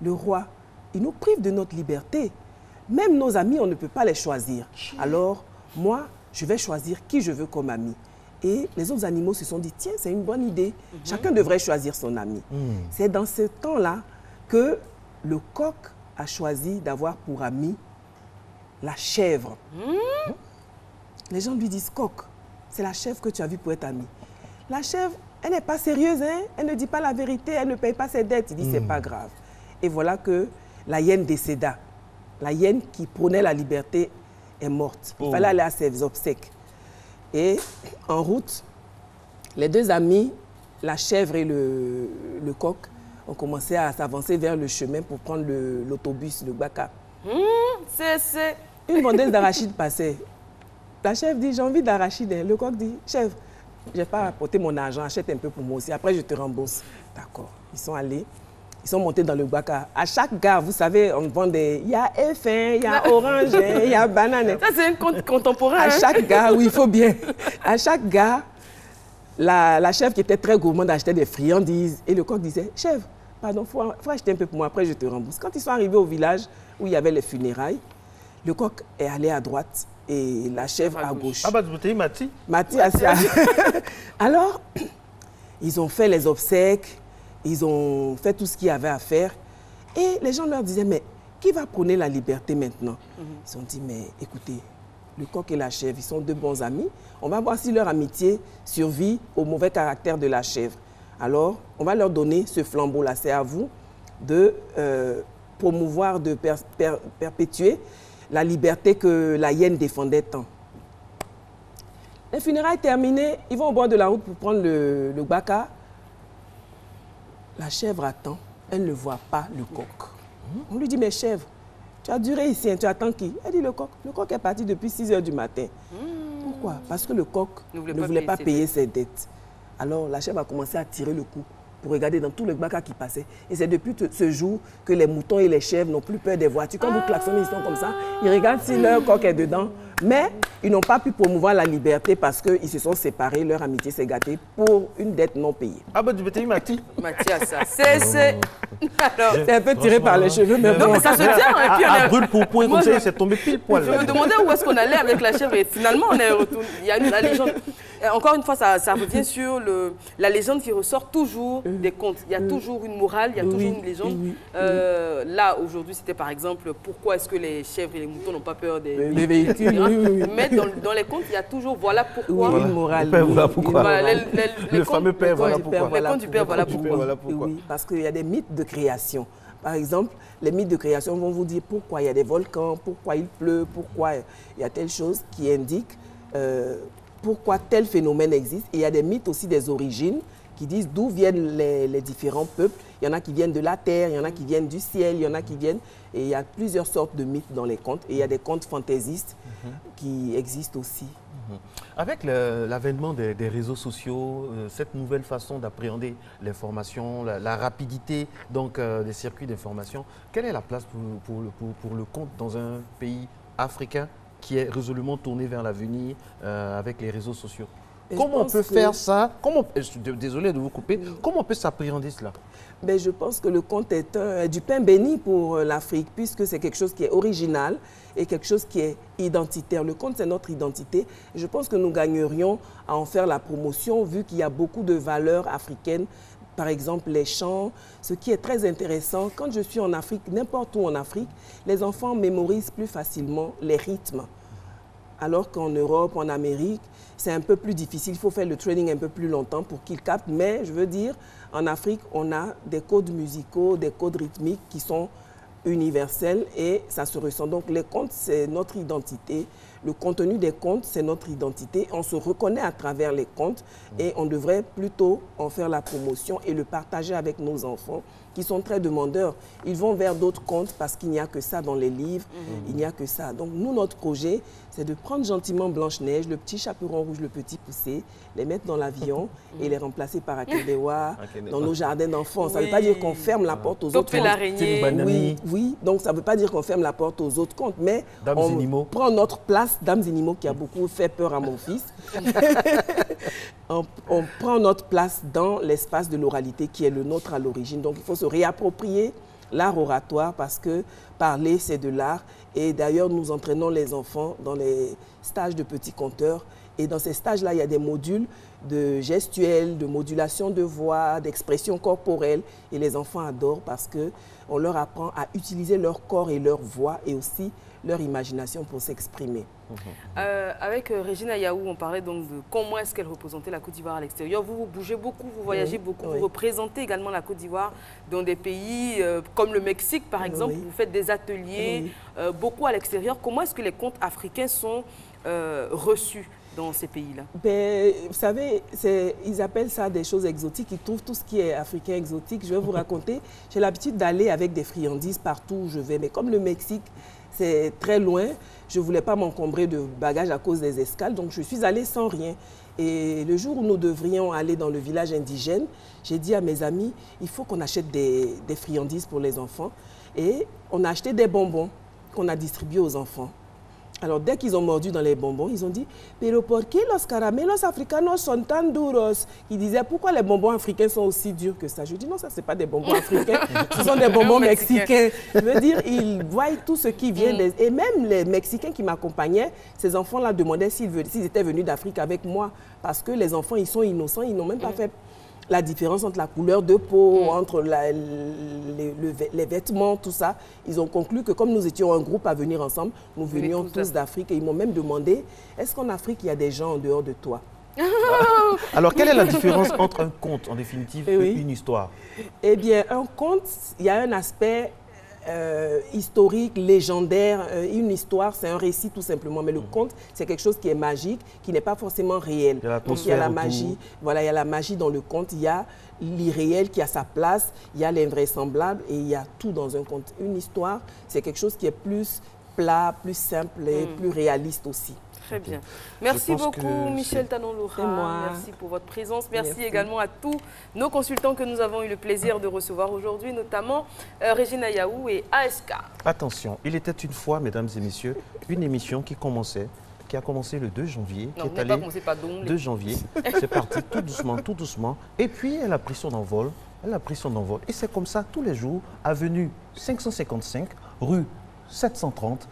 le roi, il nous prive de notre liberté. Même nos amis, on ne peut pas les choisir. Alors, moi, je vais choisir qui je veux comme ami. Et les autres animaux se sont dit, tiens, c'est une bonne idée. Chacun devrait choisir son ami. C'est dans ce temps-là que le coq a choisi d'avoir pour ami la chèvre. Les gens lui disent, coq, c'est la chèvre que tu as vue pour être amie. La chèvre, elle n'est pas sérieuse, hein? Elle ne dit pas la vérité, elle ne paye pas ses dettes. Il dit, c'est pas grave. Et voilà que la hyène décéda. La hyène qui prônait la liberté est morte. Il fallait aller à ses obsèques. Et en route, les deux amis, la chèvre et le coq, ont commencé à s'avancer vers le chemin pour prendre l'autobus, le Gbaka. C'est... Une vendeuse d'arachides passait. La chèvre dit, j'ai envie d'arachide. Le coq dit, chèvre, je n'ai pas apporté mon argent, achète un peu pour moi aussi. Après, je te rembourse. D'accord. Ils sont allés. Ils sont montés dans le Gbaka. À chaque gare, vous savez, on vend des... Il y a effin, il y a orange, il y a banane. Ça, c'est un conte contemporain. À chaque gare, oui, il faut bien. À chaque gare, la chèvre qui était très gourmande achetait des friandises. Et le coq disait, chèvre, pardon, faut acheter un peu pour moi, après je te rembourse. Quand ils sont arrivés au village où il y avait les funérailles, le coq est allé à droite et la chèvre à gauche. Ah bah, tu t'es Mati. Mati, alors, ils ont fait les obsèques. Ils ont fait tout ce qu'il y avait à faire. Et les gens leur disaient, mais qui va prôner la liberté maintenant? Ils ont dit, mais écoutez, le coq et la chèvre, ils sont deux bons amis. On va voir si leur amitié survit au mauvais caractère de la chèvre. Alors, on va leur donner ce flambeau-là. C'est à vous de promouvoir, de perpétuer la liberté que la hyène défendait tant. Les funérailles terminées, ils vont au bord de la route pour prendre le Gbaka. La chèvre attend, elle ne voit pas le coq. On lui dit, mais chèvre, tu as duré ici, hein, tu attends qui? Elle dit, le coq. Le coq est parti depuis 6 h du matin. Pourquoi? Parce que le coq ne voulait pas payer ses dettes. Alors la chèvre a commencé à tirer le coup pour regarder dans tout le Gbaka qui passait. Et c'est depuis ce jour que les moutons et les chèvres n'ont plus peur des voitures. Quand vous klaxonnez, ils sont comme ça, ils regardent si leur coq est dedans. Mais ils n'ont pas pu promouvoir la liberté parce qu'ils se sont séparés, leur amitié s'est gâtée pour une dette non payée. Ah bah tu peux Mati. Mathias, c'est un peu tiré par les cheveux, mais bon. Non, mais ça se tient. Et puis à brûle pour point, comme ça, c'est tombé pile poil. Je me demandais où est-ce qu'on allait avec la chèvre et finalement on est retourné. Il y a la légende. Encore une fois, ça revient sur la légende qui ressort toujours des contes. Il y a toujours une morale, il y a toujours une légende. Là, aujourd'hui, c'était par exemple, pourquoi est-ce que les chèvres et les moutons n'ont pas peur des véhicules. Mais dans les contes, il y a toujours voilà pourquoi. Oui, une morale. Le père, voilà pourquoi. Voilà, le fameux père, voilà pourquoi. Les contes du père, voilà pourquoi. Oui, parce qu'il y a des mythes de création. Par exemple, les mythes de création vont vous dire pourquoi il y a des volcans, pourquoi il pleut, pourquoi il y a telle chose qui indique pourquoi tel phénomène existe. Et il y a des mythes aussi des origines qui disent d'où viennent les différents peuples. Il y en a qui viennent de la terre, il y en a qui viennent du ciel, il y en a qui viennent... Et il y a plusieurs sortes de mythes dans les contes. Et il y a des contes fantaisistes qui existent aussi. Avec l'avènement des réseaux sociaux, cette nouvelle façon d'appréhender l'information, la rapidité donc, des circuits d'information, quelle est la place pour le conte dans un pays africain qui est résolument tourné vers l'avenir avec les réseaux sociaux? Comment on peut faire ça? Je suis désolé de vous couper. Comment on peut s'appréhender cela? Ben, je pense que le conte est du pain béni pour l'Afrique, puisque c'est quelque chose qui est original et quelque chose qui est identitaire. Le conte, c'est notre identité. Je pense que nous gagnerions à en faire la promotion, vu qu'il y a beaucoup de valeurs africaines. Par exemple, les chants, ce qui est très intéressant. Quand je suis en Afrique, n'importe où en Afrique, les enfants mémorisent plus facilement les rythmes. Alors qu'en Europe, en Amérique, c'est un peu plus difficile. Il faut faire le training un peu plus longtemps pour qu'ils captent. Mais je veux dire, en Afrique, on a des codes musicaux, des codes rythmiques qui sont universels et ça se ressent. Donc les contes, c'est notre identité. Le contenu des contes, c'est notre identité. On se reconnaît à travers les contes et on devrait plutôt en faire la promotion et le partager avec nos enfants qui sont très demandeurs. Ils vont vers d'autres contes parce qu'il n'y a que ça dans les livres, il n'y a que ça. Donc nous, notre projet, c'est de prendre gentiment Blanche-Neige, le petit chaperon rouge, le petit poussé, les mettre dans l'avion et les remplacer par Akedewa dans nos jardins d'enfants. Ça ne veut pas dire qu'on ferme la porte aux autres contes. Oui, donc ça ne veut pas dire qu'on ferme la porte aux autres contes, mais on prend notre place, Dames et Nimo, qui a beaucoup fait peur à mon fils. On prend notre place dans l'espace de l'oralité qui est le nôtre à l'origine. Donc il faut se réapproprier l'art oratoire parce que parler, c'est de l'art. Et d'ailleurs, nous entraînons les enfants dans les stages de petits conteurs. Et dans ces stages-là, il y a des modules de gestuelle, de modulation de voix, d'expression corporelle. Et les enfants adorent parce qu'on leur apprend à utiliser leur corps et leur voix et aussi leur imagination pour s'exprimer. Avec Regina Yaou, on parlait donc de comment est-ce qu'elle représentait la Côte d'Ivoire à l'extérieur. Vous bougez beaucoup, vous voyagez beaucoup, vous représentez également la Côte d'Ivoire dans des pays comme le Mexique, par exemple. Vous faites des ateliers beaucoup à l'extérieur. Comment est-ce que les contes africains sont reçus dans ces pays-là? Vous savez, ils appellent ça des choses exotiques. Ils trouvent tout ce qui est africain exotique. Je vais vous raconter. J'ai l'habitude d'aller avec des friandises partout où je vais. Mais comme le Mexique, c'est très loin, je ne voulais pas m'encombrer de bagages à cause des escales. Donc, je suis allée sans rien. Et le jour où nous devrions aller dans le village indigène, j'ai dit à mes amis, il faut qu'on achète des friandises pour les enfants. Et on a acheté des bonbons qu'on a distribués aux enfants. Alors, dès qu'ils ont mordu dans les bonbons, ils ont dit « Pero por qué los caramelos africanos son tan duros ?» Ils disaient « Pourquoi les bonbons africains sont aussi durs que ça ?» Je dis « Non, ça, ce n'est pas des bonbons africains, ce sont des bonbons mexicains. » Je veux dire, ils voient tout ce qui vient des... Et même les Mexicains qui m'accompagnaient, ces enfants-là demandaient s'ils étaient venus d'Afrique avec moi. Parce que les enfants, ils sont innocents, ils n'ont même pas fait la différence entre la couleur de peau, entre les vêtements, tout ça. Ils ont conclu que comme nous étions un groupe à venir ensemble, nous venions tous d'Afrique. Et ils m'ont même demandé, est-ce qu'en Afrique, il y a des gens en dehors de toi? Alors, quelle est la différence entre un conte, en définitive, et une histoire? Eh bien, un conte, il y a un aspect historique, légendaire. Une histoire, c'est un récit tout simplement. Mais le conte, c'est quelque chose qui est magique, qui n'est pas forcément réel. Donc il y a la magie. Voilà, il y a la magie dans le conte. Il y a l'irréel qui a sa place. Il y a l'invraisemblable et il y a tout dans un conte. Une histoire, c'est quelque chose qui est plus plat, plus simple et plus réaliste aussi. Très bien. Merci beaucoup, Michel Tanon-Loura. Merci pour votre présence. Merci également à tous nos consultants que nous avons eu le plaisir de recevoir aujourd'hui, notamment Regina Yaou et ASK. Attention, il était une fois, mesdames et messieurs, une émission qui a commencé le 2 janvier. Non, qui est allée, 2 janvier. C'est parti tout doucement, tout doucement. Et puis, elle a pris son envol. Et c'est comme ça tous les jours, avenue 555, rue 730,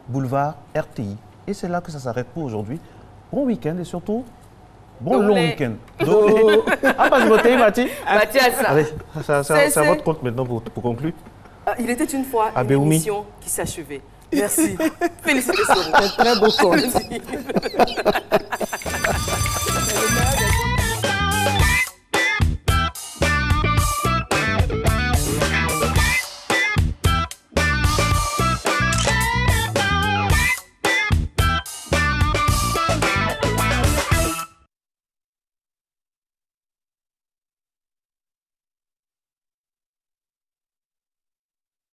boulevard RTI. Et c'est là que ça s'arrête pour aujourd'hui. Bon week-end et surtout, bon long week-end. Ah, pas de voter, Mati. Allez, c'est à votre compte maintenant pour conclure. Il était une fois une émission qui s'achevait. Merci. Félicitations. C'est très beau compte.